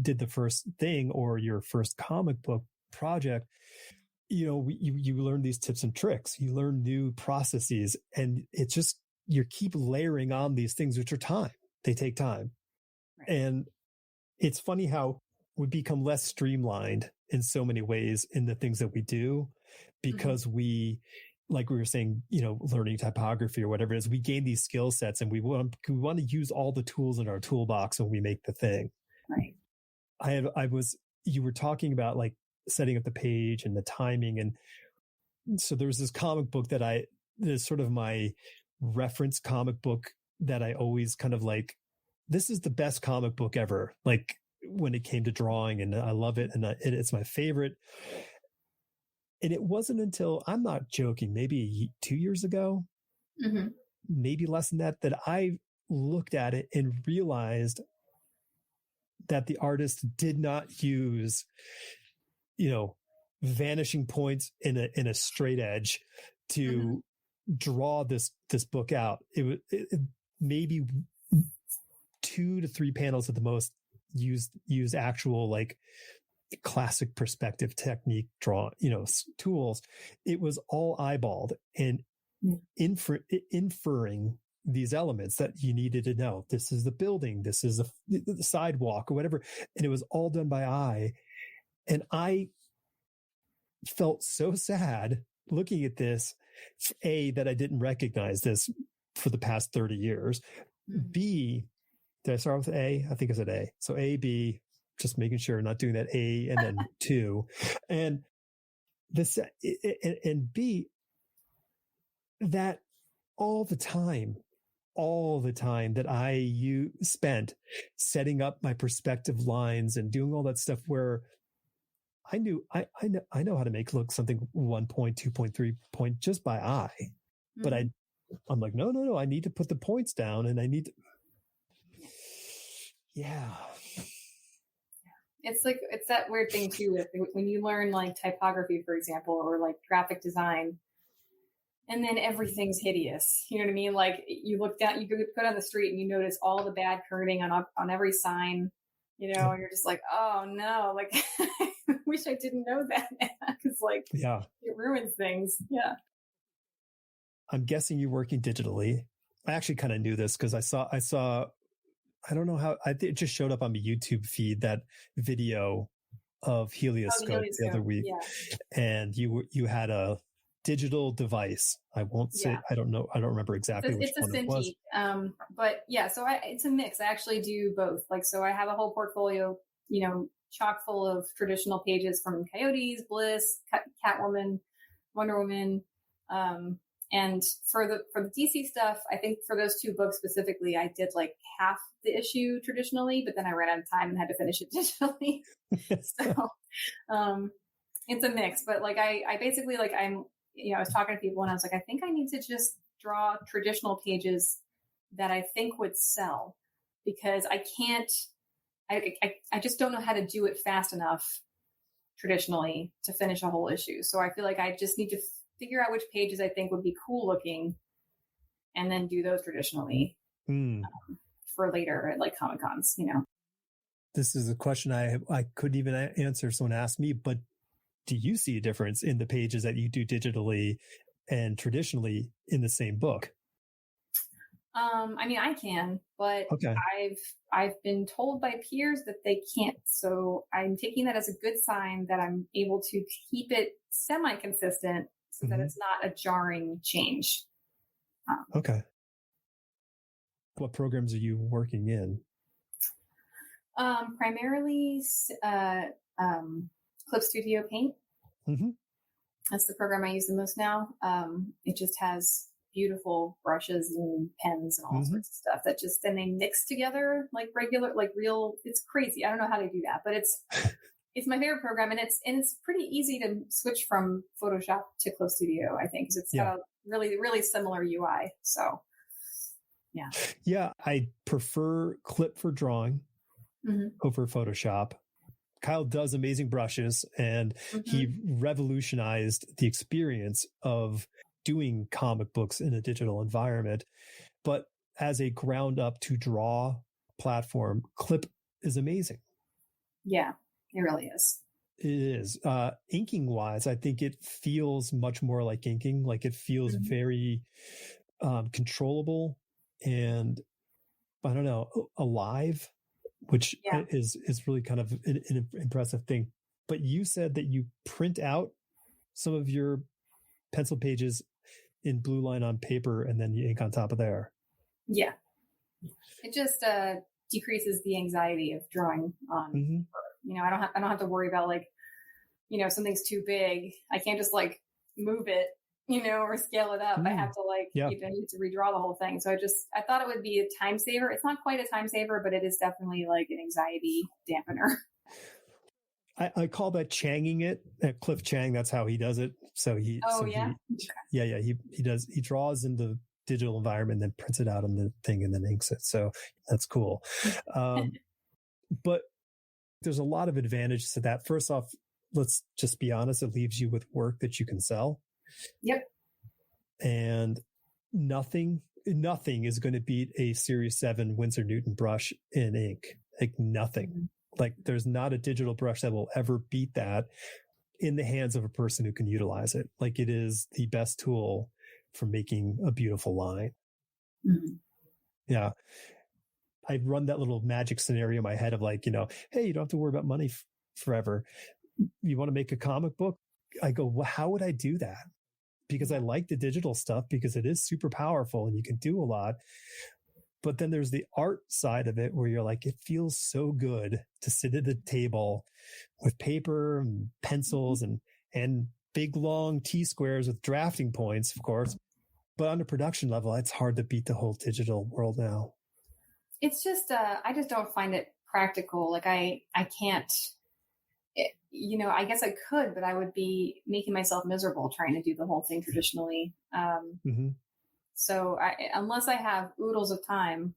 did the first thing or your first comic book project, you learn these tips and tricks, you learn new processes, and it's just, you keep layering on these things, which are time. They take time. Right. And it's funny how we become less streamlined in so many ways in the things that we do because we, like we were saying, learning typography or whatever it is, we gain these skill sets and we want to use all the tools in our toolbox when we make the thing. Right. You were talking about like setting up the page and the timing. And so there was this comic book there's sort of my reference comic book that I always kind of like, this is the best comic book ever. Like when it came to drawing, and I love it. And it's my favorite. And it wasn't until, I'm not joking, maybe 2 years ago, maybe less than that I looked at it and realized that the artist did not use, vanishing points in a straight edge to draw this book out. It maybe 2 to 3 panels at the most use actual like classic perspective technique tools. It was all eyeballed and inferring these elements that you needed to know. This is the building, this is the sidewalk or whatever. And it was all done by eye. And I felt so sad looking at this, that I didn't recognize this for the past 30 years. B, did I start with A? I think I said A. So A, B, just making sure, not doing that A and then 2. And this, and B, that all the time that you spent setting up my perspective lines and doing all that stuff where I know how to make look something 1 point, 2 point, 3 point just by eye. But I'm like, no, I need to put the points down and I need to, It's that weird thing too with when you learn like typography, for example, or like graphic design, and then everything's hideous. You know what I mean? Like you look down, you go down the street and you notice all the bad kerning on every sign, and you're just like, oh no, like I wish I didn't know that, because like it ruins things. Yeah. I'm guessing you're working digitally. I actually kind of knew this because I saw. I don't know how it just showed up on my YouTube feed, that video of Helioscope the other week. Yeah. And you had a digital device. I won't say, I don't know. I don't remember exactly which one it was. But yeah, so it's a mix. I actually do both. Like, so I have a whole portfolio, chock full of traditional pages from Coyotes, Bliss, Catwoman, Wonder Woman, and for the DC stuff, I think for those 2 books specifically, I did like half the issue traditionally, but then I ran out of time and had to finish it digitally. So, it's a mix, but like I basically like I was talking to people and I was like, I think I need to just draw traditional pages that I think would sell, because I can't, I just don't know how to do it fast enough traditionally to finish a whole issue. So I feel like I just need to figure out which pages I think would be cool looking and then do those traditionally for later at like Comic Cons, This is a question I couldn't even answer. Someone asked me, but do you see a difference in the pages that you do digitally and traditionally in the same book? I mean, I can, but okay. I've been told by peers that they can't. So I'm taking that as a good sign that I'm able to keep it semi-consistent so that it's not a jarring change. Okay. What programs are you working in? Primarily Clip Studio Paint. Mm-hmm. That's the program I use the most now. It just has beautiful brushes and pens and all sorts of stuff that just then they mix together like regular, like real. It's crazy. I don't know how they do that, but it's my favorite program, and it's pretty easy to switch from Photoshop to Clip Studio, I think, because it's got a really, really similar UI. So, yeah. Yeah, I prefer Clip for drawing over Photoshop. Kyle does amazing brushes, and he revolutionized the experience of doing comic books in a digital environment. But as a ground up to draw platform, Clip is amazing. Yeah, it really is. It is. Inking wise, I think it feels much more like inking. Like it feels very controllable and, I don't know, alive, which is really kind of an impressive thing. But you said that you print out some of your pencil pages in blue line on paper and then you ink on top of there. Yeah. It just decreases the anxiety of drawing on paper. I don't have to worry about like, something's too big. I can't just like move it, or scale it up. I have to like, need to redraw the whole thing. So I thought it would be a time saver. It's not quite a time saver, but it is definitely like an anxiety dampener. I call that changing it. Cliff Chang, that's how he does it. So he draws in the digital environment, then prints it out on the thing and then inks it. So that's cool. But there's a lot of advantage to that. First off, let's just be honest. It leaves you with work that you can sell. Yep. And nothing is going to beat a Series 7 Winsor Newton brush in ink. Like nothing. Like there's not a digital brush that will ever beat that in the hands of a person who can utilize it. Like it is the best tool for making a beautiful line. Yeah. I run that little magic scenario in my head of like, hey, you don't have to worry about money forever. You want to make a comic book? I go, well, how would I do that? Because I like the digital stuff because it is super powerful and you can do a lot. But then there's the art side of it where you're like, it feels so good to sit at a table with paper and pencils and big long T-squares with drafting points, of course. But on a production level, it's hard to beat the whole digital world now. It's just, I just don't find it practical. Like I can't, I guess I could, but I would be making myself miserable trying to do the whole thing traditionally. So unless I have oodles of time,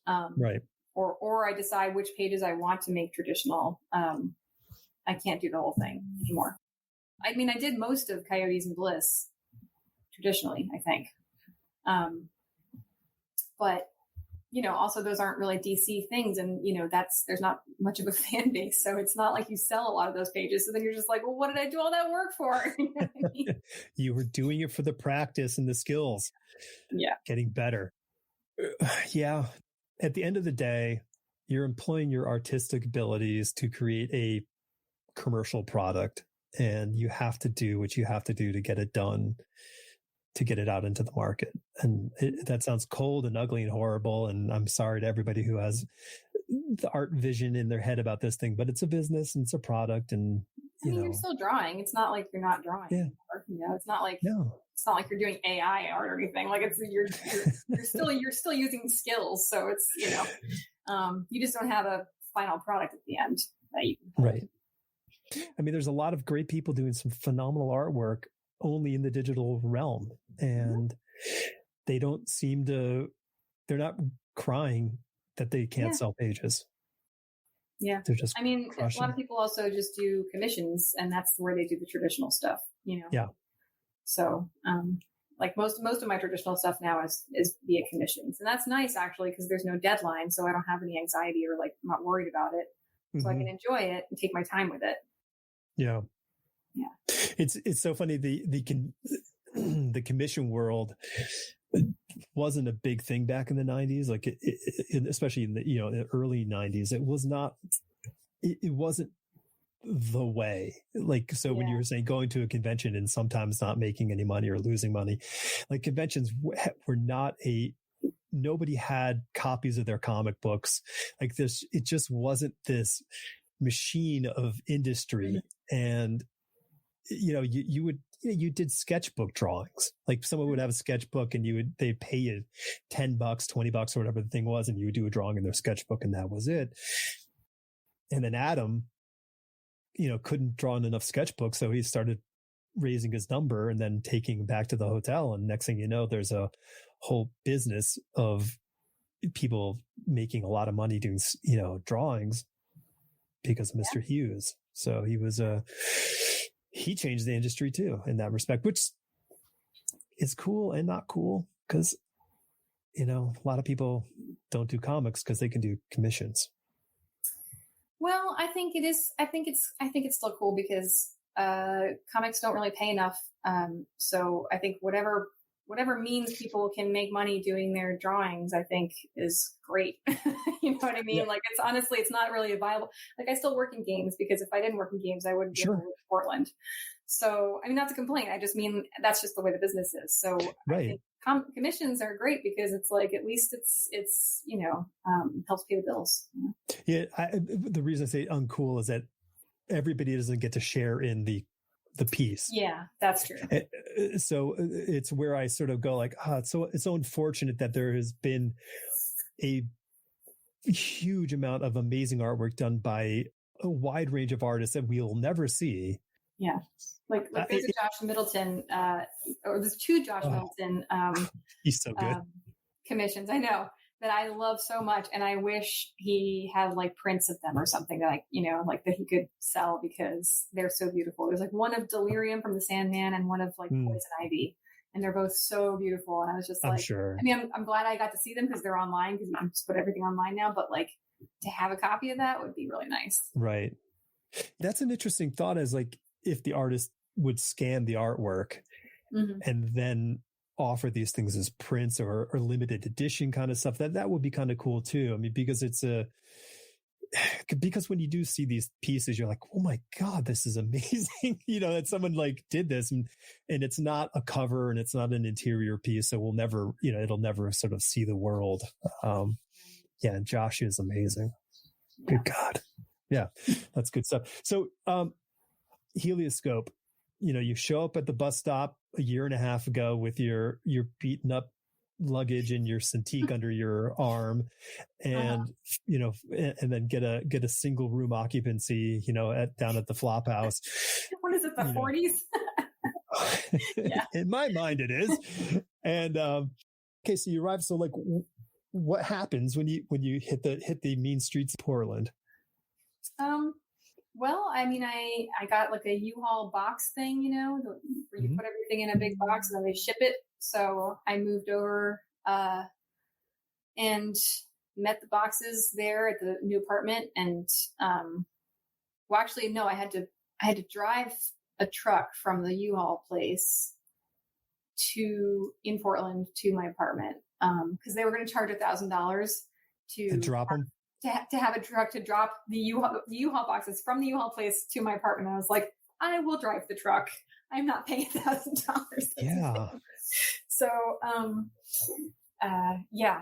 right. Or I decide which pages I want to make traditional, I can't do the whole thing anymore. I mean, I did most of Coyotes and Bliss traditionally, I think. But, also those aren't really DC things. And, there's not much of a fan base. So it's not like you sell a lot of those pages. So then you're just like, well, what did I do all that work for? You know what I mean? You were doing it for the practice and the skills. Yeah. Getting better. Yeah. At the end of the day, you're employing your artistic abilities to create a commercial product, and you have to do what you have to do to get it done, to get it out into the market. And that sounds cold and ugly and horrible. And I'm sorry to everybody who has the art vision in their head about this thing, but it's a business and it's a product. And you're still drawing. It's not like you're not drawing. Yeah. It's not like it's not like you're doing AI art or anything. Like you're still using skills. So it's you just don't have a final product at the end that you can right. I mean, there's a lot of great people doing some phenomenal artwork only in the digital realm, and they don't seem to, they're not crying that they can't sell pages. Yeah. They're just a crushing. lot of people also just do commissions, and that's where they do the traditional stuff, Yeah. So, like most of my traditional stuff now is via commissions, and that's nice actually, because there's no deadline, so I don't have any anxiety or like I'm not worried about it, so I can enjoy it and take my time with it. Yeah. It's so funny. The commission world wasn't a big thing back in the 90s, like especially in the early 90s. It was not. It wasn't the way. Like, so when you were saying going to a convention and sometimes not making any money or losing money, like conventions were not nobody had copies of their comic books like this. It just wasn't this machine of industry. And you did sketchbook drawings. Like someone would have a sketchbook and they'd pay you $10, $20 or whatever the thing was. And you would do a drawing in their sketchbook and that was it. And then Adam, couldn't draw in enough sketchbooks. So he started raising his number and then taking back to the hotel. And next thing you know, there's a whole business of people making a lot of money doing, drawings because of Mr. Hughes. So he changed the industry too in that respect, which is cool and not cool because, a lot of people don't do comics because they can do commissions. Well, I think it's still cool because comics don't really pay enough. So I think whatever means people can make money doing their drawings, I think is great. You know what I mean? Yeah. Like it's not really a viable, like I still work in games because if I didn't work in games, I wouldn't be able to live in Portland. So, I mean, not to complain. I just mean that's just the way the business is. So I think commissions are great because it's like, at least it's helps pay the bills. Yeah. The reason I say uncool is that everybody doesn't get to share in the piece. Yeah, that's true. So it's where I sort of go like, it's so unfortunate that there has been a huge amount of amazing artwork done by a wide range of artists that we'll never see. Yeah. Like there's a Josh Middleton, or there's two Josh Middleton. He's so good. Commissions. I know that I love so much. And I wish he had like prints of them or something that that he could sell because they're so beautiful. There's like one of Delirium from the Sandman and one of like Poison Ivy. And they're both so beautiful. And I was just like, sure. I mean, I'm glad I got to see them because they're online because you can just put everything online now. But like to have a copy of that would be really nice. Right. That's an interesting thought, is like if the artist would scan the artwork and then offer these things as prints or limited edition kind of stuff, that would be kind of cool too. I mean, because because when you do see these pieces, you're like, oh my God, this is amazing. That someone like did this and it's not a cover and it's not an interior piece. So we'll never, it'll never sort of see the world. And Josh is amazing. Yeah. Good God. Yeah, that's good stuff. So, Helioscope, you show up at the bus stop a year and a half ago with your beaten up luggage and your Cintiq under your arm and, and then get a single room occupancy, down at the Flop House. What is it? The 40s? Yeah. In my mind it is. And, okay. So you arrive. So like, what happens when you hit the mean streets of Portland? Well, I mean, I got like a U-Haul box thing, where you put everything in a big box and then they ship it. So I moved over, and met the boxes there at the new apartment. And, well, actually, no, I had to drive a truck from the U-Haul place in Portland to my apartment. Cause they were going to charge $1,000 to drop them. To have a truck to drop the U-Haul boxes from the U-Haul place to my apartment. I was like, I will drive the truck. I'm not paying $1,000. Yeah. So,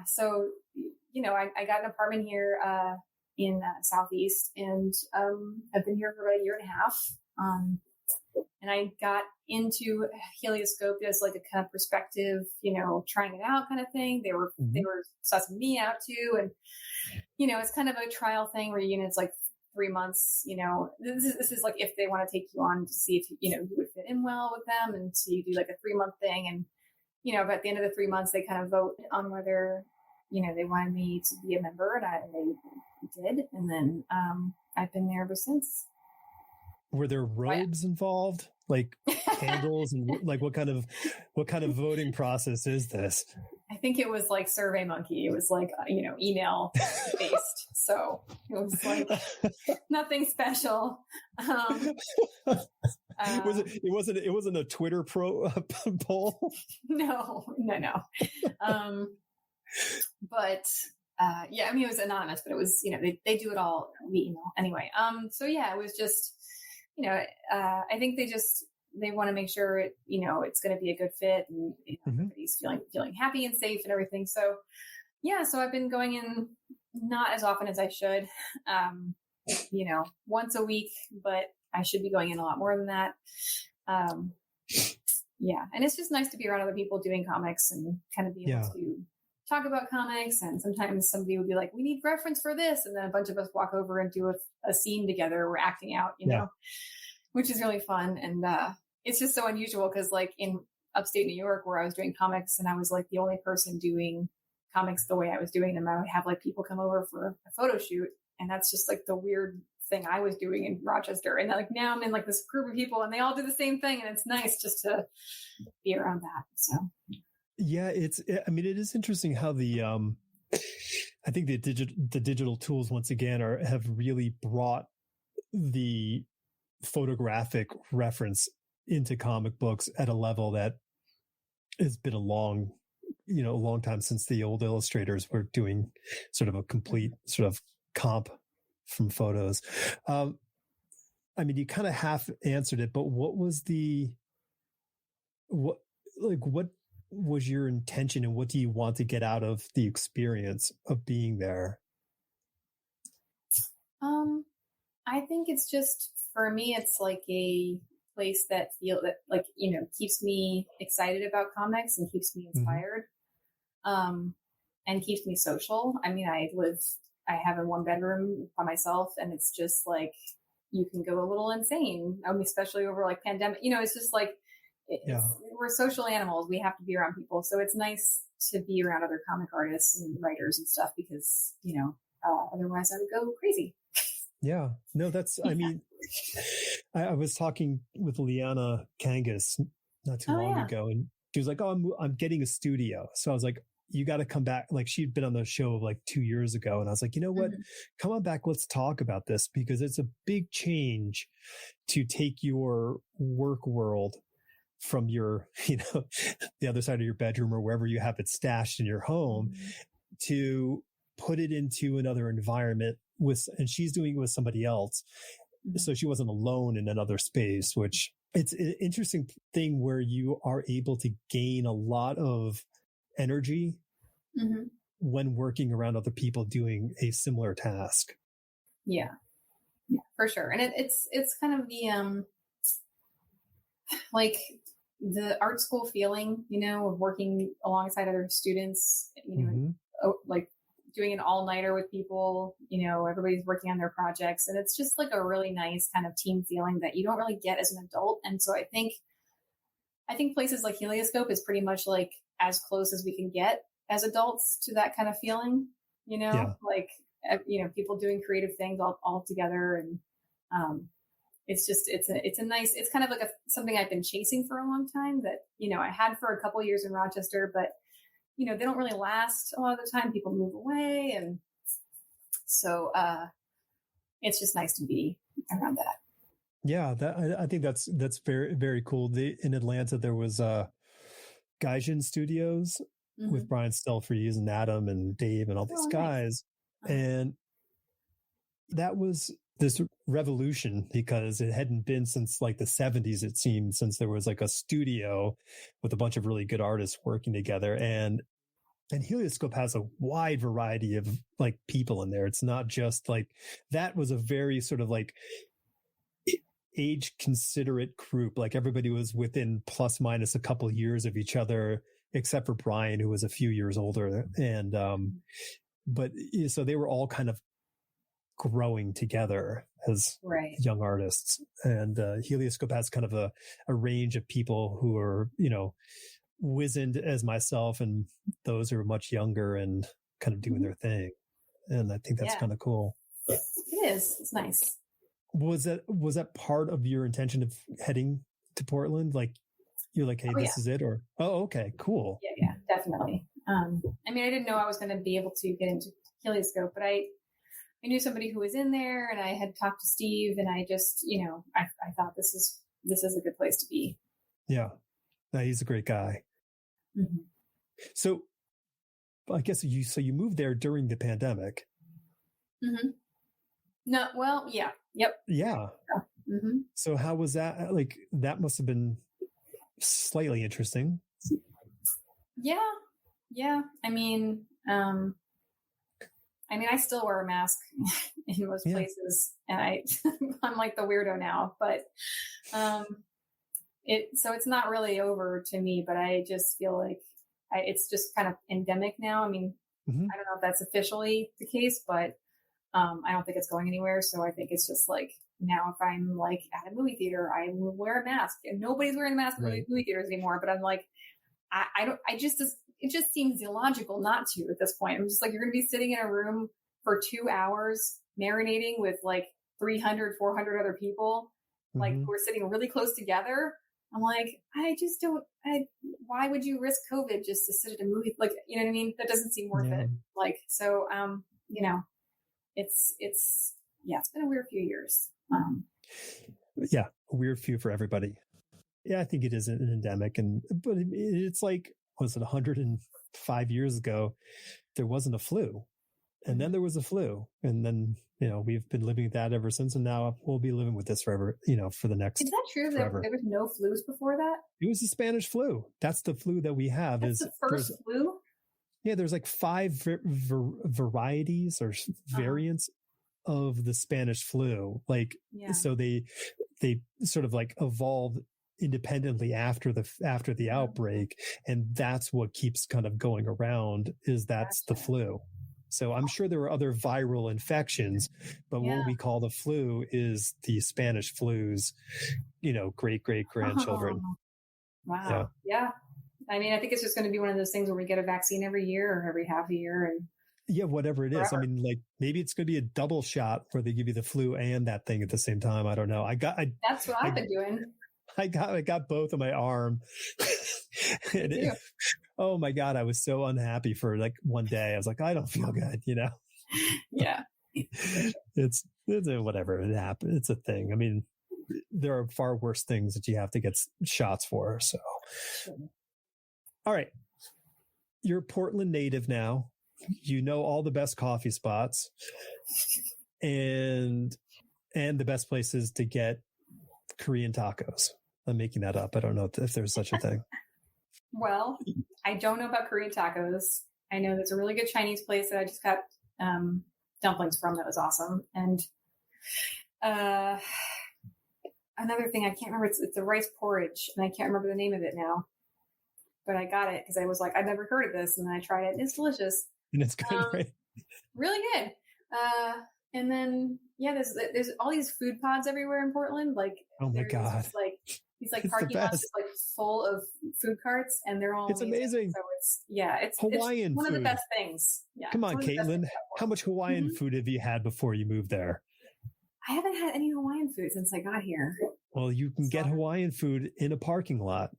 So, I got an apartment here, in Southeast and, I've been here for about a year and a half. And I got into Helioscope as like a kind of perspective, trying it out kind of thing. They were sussing me out too. And, it's kind of a trial thing where, it's like 3 months, this is like if they want to take you on to see if, you would fit in well with them. And so you do like a 3-month thing. And, but at the end of the 3 months, they kind of vote on whether, they wanted me to be a member, and they did. And then I've been there ever since. Were there robes involved, like candles, and like what kind of voting process is this? I think it was like Survey Monkey. It was like email based, so it was like nothing special. It wasn't a Twitter poll. No. But yeah, I mean, it was anonymous, but it was they do it all via email anyway. So yeah, it was just. I think they want to make sure it's going to be a good fit, and everybody's feeling happy and safe and everything. So yeah, so I've been going in not as often as I should, once a week, but I should be going in a lot more than that. Yeah. And it's just nice to be around other people doing comics and kind of be able to talk about comics. And sometimes somebody would be like, we need reference for this. And then a bunch of us walk over and do a scene together. We're acting out, which is really fun. And it's just so unusual because like in upstate New York where I was doing comics and I was like the only person doing comics the way I was doing them, I would have like people come over for a photo shoot. And that's just like the weird thing I was doing in Rochester. And like now I'm in like this group of people and they all do the same thing. And it's nice just to be around that. So. Yeah, it is interesting how I think the digital tools once again have really brought the photographic reference into comic books at a level that has been a long time since the old illustrators were doing sort of a complete sort of comp from photos. I mean, you kind of half answered it, but what was your intention and what do you want to get out of the experience of being there? I think it's just, for me, it's like a place that keeps me excited about comics and keeps me inspired, and keeps me social. I mean, I have a 1-bedroom by myself and it's just like, you can go a little insane. I mean, especially over like pandemic, it's just like, we're social animals. We have to be around people. So it's nice to be around other comic artists and writers and stuff because, otherwise I would go crazy. Yeah, no, I mean, I was talking with Liana Kangas not too long ago and she was like, oh, I'm getting a studio. So I was like, you got to come back. Like she'd been on the show like 2 years ago. And I was like, you know what, come on back. Let's talk about this because it's a big change to take your work world from your, the other side of your bedroom or wherever you have it stashed in your home to put it into another environment and she's doing it with somebody else. So she wasn't alone in another space, which it's an interesting thing where you are able to gain a lot of energy when working around other people doing a similar task. Yeah, for sure. And it's kind of the, like the art school feeling, of working alongside other students, like doing an all-nighter with people, everybody's working on their projects. And it's just like a really nice kind of team feeling that you don't really get as an adult. And so I think places like Helioscope is pretty much like as close as we can get as adults to that kind of feeling, like, people doing creative things all together. And, it's just, it's a nice, it's kind of like something I've been chasing for a long time that, I had for a couple of years in Rochester, but they don't really last a lot of the time. People move away. And so, it's just nice to be around that. Yeah. I think that's very, very cool. In Atlanta, there was, Gaijin Studios with Brian Stelfreeze and Adam and Dave and all these guys. Nice. And that was this revolution because it hadn't been since like the 70s, it seemed, since there was like a studio with a bunch of really good artists working together. And Helioscope has a wide variety of like people in there. It's not just like, that was a very sort of like age considerate group. Like everybody was within plus minus a couple of years of each other, except for Brian, who was a few years older. And, but so they were all kind of growing together as young artists. And Helioscope has kind of a range of people who are, wizened as myself and those who are much younger and kind of doing their thing. And I think that's kind of cool. It is. It's nice. Was that part of your intention of heading to Portland? Like, you're like, hey, this is it? Or, okay, cool. Yeah, definitely. I mean, I didn't know I was going to be able to get into Helioscope, but I knew somebody who was in there, and I had talked to Steve, and I just, I thought this is a good place to be. Yeah. No, he's a great guy. Mm-hmm. So I guess you moved there during the pandemic. Mm-hmm. No, well, yeah. Yep. Yeah. Mm-hmm. So how was that? Like, that must have been slightly interesting. Yeah. I mean, I still wear a mask in most places, and I'm like the weirdo now, but, so it's not really over to me, but I just feel like it's just kind of endemic now. I mean, I don't know if that's officially the case, but, I don't think it's going anywhere. So I think it's just like, now if I'm like at a movie theater, I will wear a mask, and nobody's wearing a mask in movie theaters anymore. But I'm like, it just seems illogical not to at this point. I'm just like, you're going to be sitting in a room for 2 hours marinating with like 300, 400 other people, like who are sitting really close together. I'm like, why would you risk COVID just to sit at a movie? Like, you know what I mean? That doesn't seem worth it. Like, so, it's been a weird few years. A weird few for everybody. Yeah, I think it is an endemic, but it's like, was it 105 years ago? There wasn't a flu, and then there was a flu, and then we've been living with that ever since, and now we'll be living with this forever. For the next. Is that true? That there was no flus before that? It was the Spanish flu. That's the flu that we have. That's the first flu. Yeah, there's like 5 varieties or variants of the Spanish flu. Like, so they sort of like evolved independently after the outbreak, and that's what keeps kind of going around. That's the flu. So I'm sure there were other viral infections, but what we call the flu is the Spanish flu's, great grandchildren. Oh, wow. Yeah. I mean, I think it's just going to be one of those things where we get a vaccine every year or every half a year, and whatever it is. I mean, like, maybe it's going to be a double shot where they give you the flu and that thing at the same time. I don't know. That's what I've been doing. I got both on my arm. Oh my God, I was so unhappy for like one day. I was like, I don't feel good, Yeah. It's whatever. It happened. It's a thing. I mean, there are far worse things that you have to get shots for. So, all right. You're a Portland native now. You know all the best coffee spots and the best places to get Korean tacos. I'm making that up. I don't know if there's such a thing. Well, I don't know about Korean tacos. I know there's a really good Chinese place that I just got dumplings from that was awesome. And another thing I can't remember, it's a rice porridge, and I can't remember the name of it now. But I got it because I was like, I've never heard of this, and then I tried it, and it's delicious. And it's good, right? Really good. And then there's all these food pods everywhere in Portland. Like, oh my God, these parking lots just like full of food carts, and they're all amazing. So it's Hawaiian it's one food. of the best things. Yeah. Come on, Caitlin. How much Hawaiian food have you had before you moved there? I haven't had any Hawaiian food since I got here. Well, you can get Hawaiian food in a parking lot.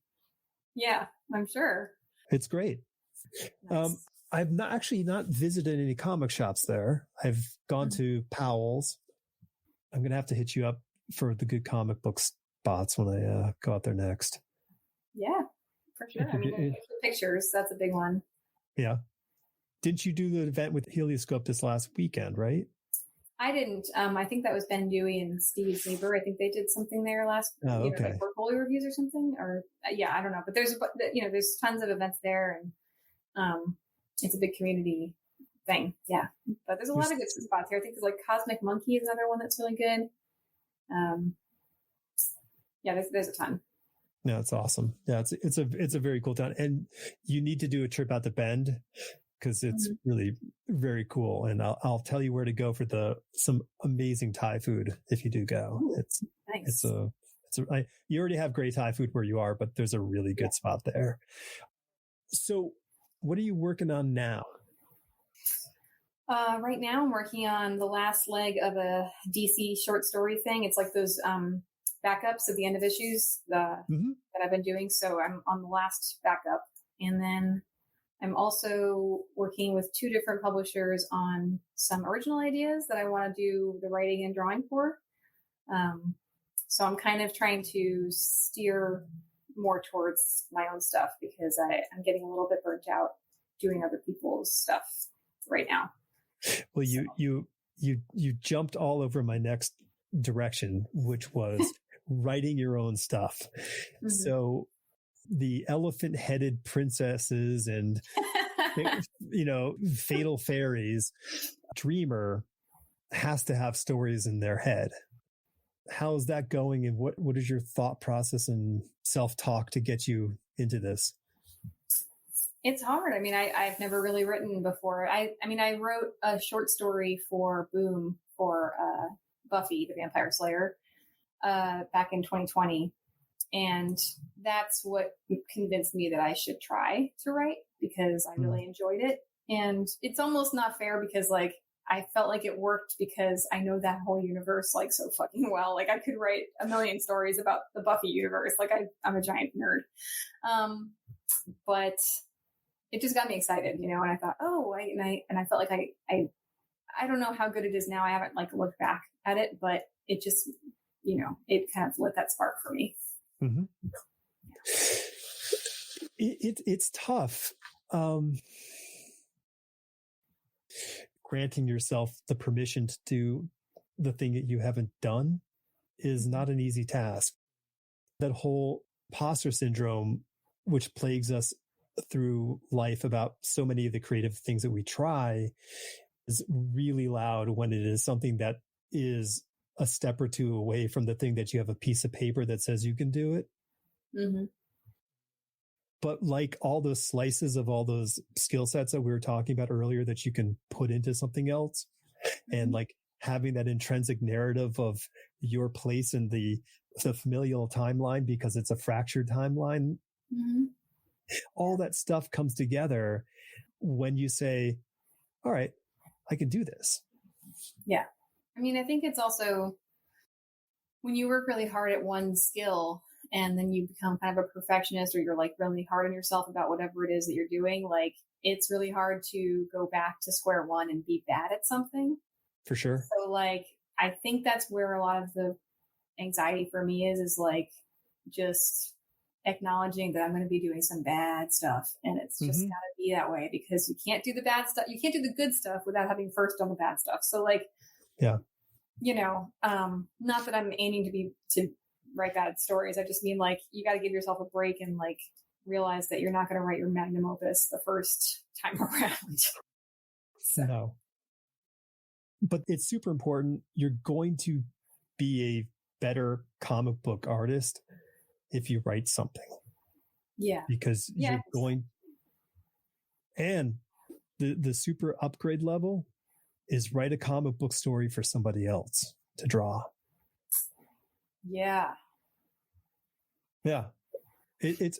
Yeah, I'm sure. It's great. Nice. I've not visited any comic shops there. I've gone to Powell's. I'm going to have to hit you up for the good comic book spots when I go out there next. Yeah, for sure. I mean, pictures, that's a big one. Yeah. Didn't you do the event with Helioscope this last weekend, right? I didn't. I think that was Ben Dewey and Steve Lieber. I think they did something there like portfolio reviews or something. Or I don't know. But there's tons of events there, and it's a big community thing. Yeah, but there's a lot of good spots here. I think there's like Cosmic Monkey is another one that's really good. There's a ton. Yeah, it's awesome. Yeah, it's a very cool town, and you need to do a trip out to Bend because it's really very cool. And I'll tell you where to go for some amazing Thai food if you do go. Ooh, nice. You already have great Thai food where you are, but there's a really good spot there. So what are you working on now? Right now I'm working on the last leg of a DC short story thing. It's like those backups at the end of issues that I've been doing. So I'm on the last backup. And then I'm also working with 2 different publishers on some original ideas that I want to do the writing and drawing for. So I'm kind of trying to steer more towards my own stuff because I'm getting a little bit burnt out doing other people's stuff right now. Well, you jumped all over my next direction, which was writing your own stuff. So the elephant-headed princesses and fatal fairies, dreamer has to have stories in their head. How's that going, and what is your thought process and self-talk to get you into this? It's hard. I mean, I've never really written before. I wrote a short story for Boom for Buffy the Vampire Slayer back in 2020. And that's what convinced me that I should try to write because I really enjoyed it. And it's almost not fair because like I felt like it worked because I know that whole universe like so fucking well. Like I could write a million stories about the Buffy universe. Like I'm a giant nerd. But it just got me excited, and I thought, I felt like I don't know how good it is now. I haven't like looked back at it, but it just, it kind of lit that spark for me. It's tough. Granting yourself the permission to do the thing that you haven't done is not an easy task. That whole imposter syndrome, which plagues us through life about so many of the creative things that we try, is really loud when it is something that is a step or two away from the thing that you have a piece of paper that says you can do it. But like all those slices of all those skill sets that we were talking about earlier that you can put into something else, and like having that intrinsic narrative of your place in the familial timeline because it's a fractured timeline. All that stuff comes together when you say, all right, I can do this. Yeah. I mean, I think it's also when you work really hard at one skill and then you become kind of a perfectionist, or you're like really hard on yourself about whatever it is that you're doing, like it's really hard to go back to square one and be bad at something. For sure. So like, I think that's where a lot of the anxiety for me is like just acknowledging that I'm going to be doing some bad stuff, and it's just got to be that way because you can't do the bad stuff. You can't do the good stuff without having first done the bad stuff. So like, not that I'm aiming to write bad stories. I just mean like, you got to give yourself a break and like realize that you're not going to write your magnum opus the first time around. So. No. But it's super important. You're going to be a better comic book artist if you write something. Yeah. Because you're going, and the super upgrade level is write a comic book story for somebody else to draw. Yeah. Yeah. It's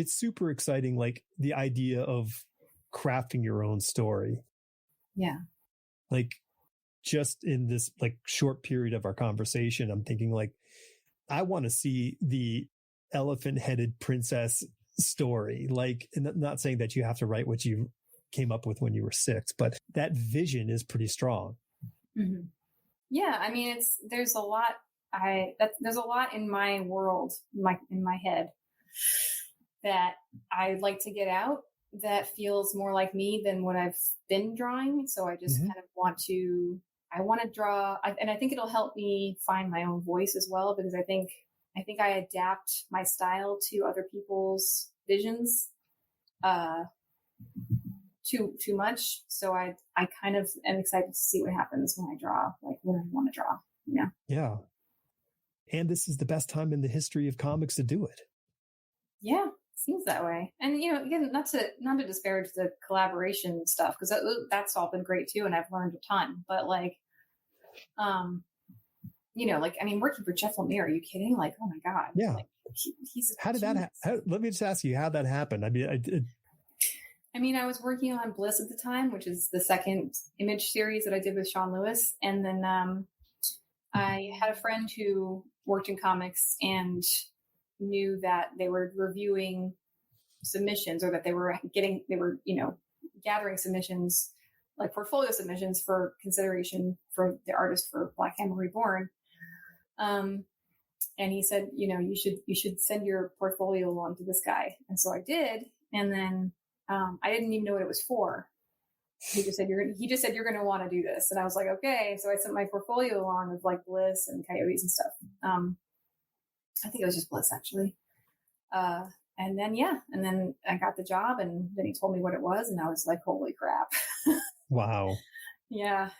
super exciting. Like the idea of crafting your own story. Yeah. Like just in this like short period of our conversation, I'm thinking like, I want to see the elephant-headed princess story. Like, and not saying that you have to write what you came up with when you were 6, but that vision is pretty strong. Yeah. I mean, there's a lot in my world, in my head that I'd like to get out that feels more like me than what I've been drawing. So I just kind of want to draw, and I think it'll help me find my own voice as well, because I think I adapt my style to other people's visions too much. So I kind of am excited to see what happens when I draw, like when I want to draw. Yeah. And this is the best time in the history of comics to do it. Yeah. Seems that way. And, you know, again, not to disparage the collaboration stuff, because that's all been great too. And I've learned a ton, but like, you know, like, I mean, working for Jeff Lemire, are you kidding? Like, oh my God. Yeah. Like, he's how did that let me just ask you how that happened. I mean, I was working on Bliss at the time, which is the second Image series that I did with Sean Lewis. And then I had a friend who worked in comics and knew that they were reviewing submissions, or that they were, you know, gathering submissions, like portfolio submissions for consideration for the artist for Black Hammer Reborn. And he said, you know, you should send your portfolio along to this guy. And so I did. And then I didn't even know what it was for. He just said, you're going to want to do this. And I was like, okay. So I sent my portfolio along with like Bliss and Coyotes and stuff. I think it was just Bliss actually. And then I got the job, and then he told me what it was, and I was like, holy crap. Wow. Yeah.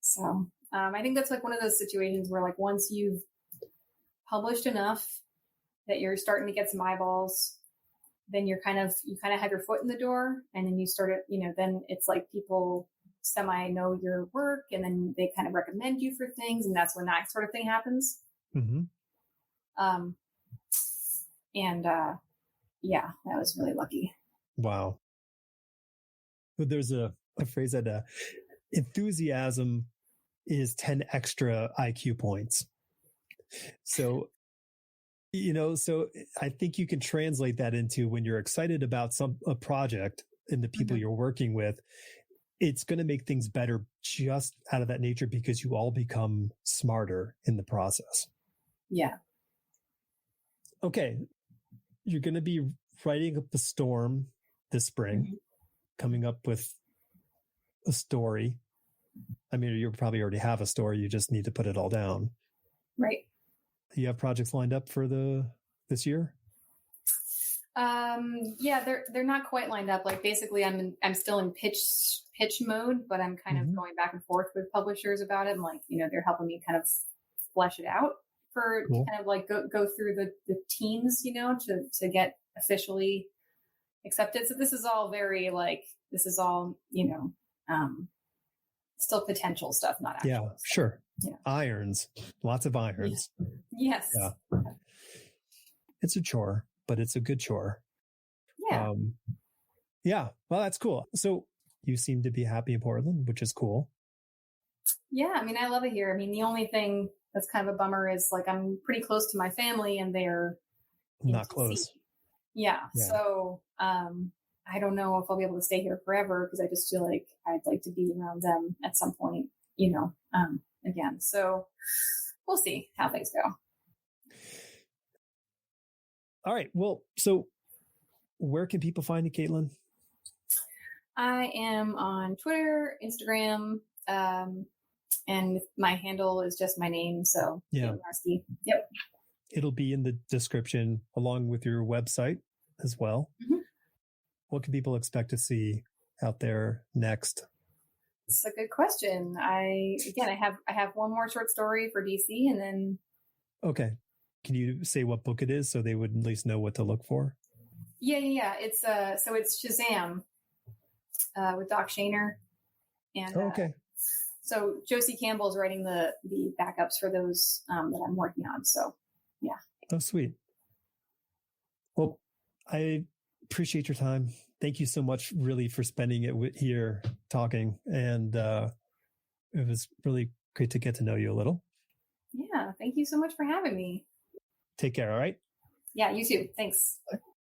So I think that's like one of those situations where like once you've published enough that you're starting to get some eyeballs, then you kind of have your foot in the door, and then you start it, you know, then it's like people semi know your work, and then they kind of recommend you for things, and that's when that sort of thing happens. Mm-hmm. Yeah, that was really lucky. Wow. But there's a phrase that enthusiasm is 10 extra IQ points. So, you know, so I think you can translate that into when you're excited about a project and the people you're working with, it's going to make things better just out of that nature, because you all become smarter in the process. Yeah. Okay. You're going to be writing up the storm this spring, coming up with a story. I mean, you probably already have a story. You just need to put it all down. Right. You have projects lined up for this year? Yeah, they're not quite lined up. Like basically I'm still in pitch mode, but I'm kind of going back and forth with publishers about it. And like, you know, they're helping me kind of flesh it out for to kind of like go through the teams, you know, to get officially accepted. So this is all very like, you know, still potential stuff, not actual stuff. Sure. Yeah. Irons, lots of irons. Yes. Yeah. It's a chore, but it's a good chore. Yeah. Yeah. Well, that's cool. So you seem to be happy in Portland, which is cool. Yeah. I mean, I love it here. I mean, the only thing that's kind of a bummer is like, I'm pretty close to my family and they're not close. Yeah. So, I don't know if I'll be able to stay here forever, because I just feel like I'd like to be around them at some point, you know, again. So we'll see how things go. All right. Well, so where can people find you, Caitlin? I am on Twitter, Instagram, and my handle is just my name. So Caitlin Yarsky. Yep. It'll be in the description along with your website as well. Mm-hmm. What can people expect to see out there next? It's a good question. I have one more short story for DC, and then. Okay. Can you say what book it is so they would at least know what to look for? Yeah. It's Shazam with Doc Shaner, and okay. So Josie Campbell's writing the backups for those that I'm working on. So yeah. Oh, sweet. Well, I appreciate your time. Thank you so much, really, for spending it here talking. And it was really great to get to know you a little. Yeah. Thank you so much for having me. Take care. All right. Yeah, you too. Thanks. Bye.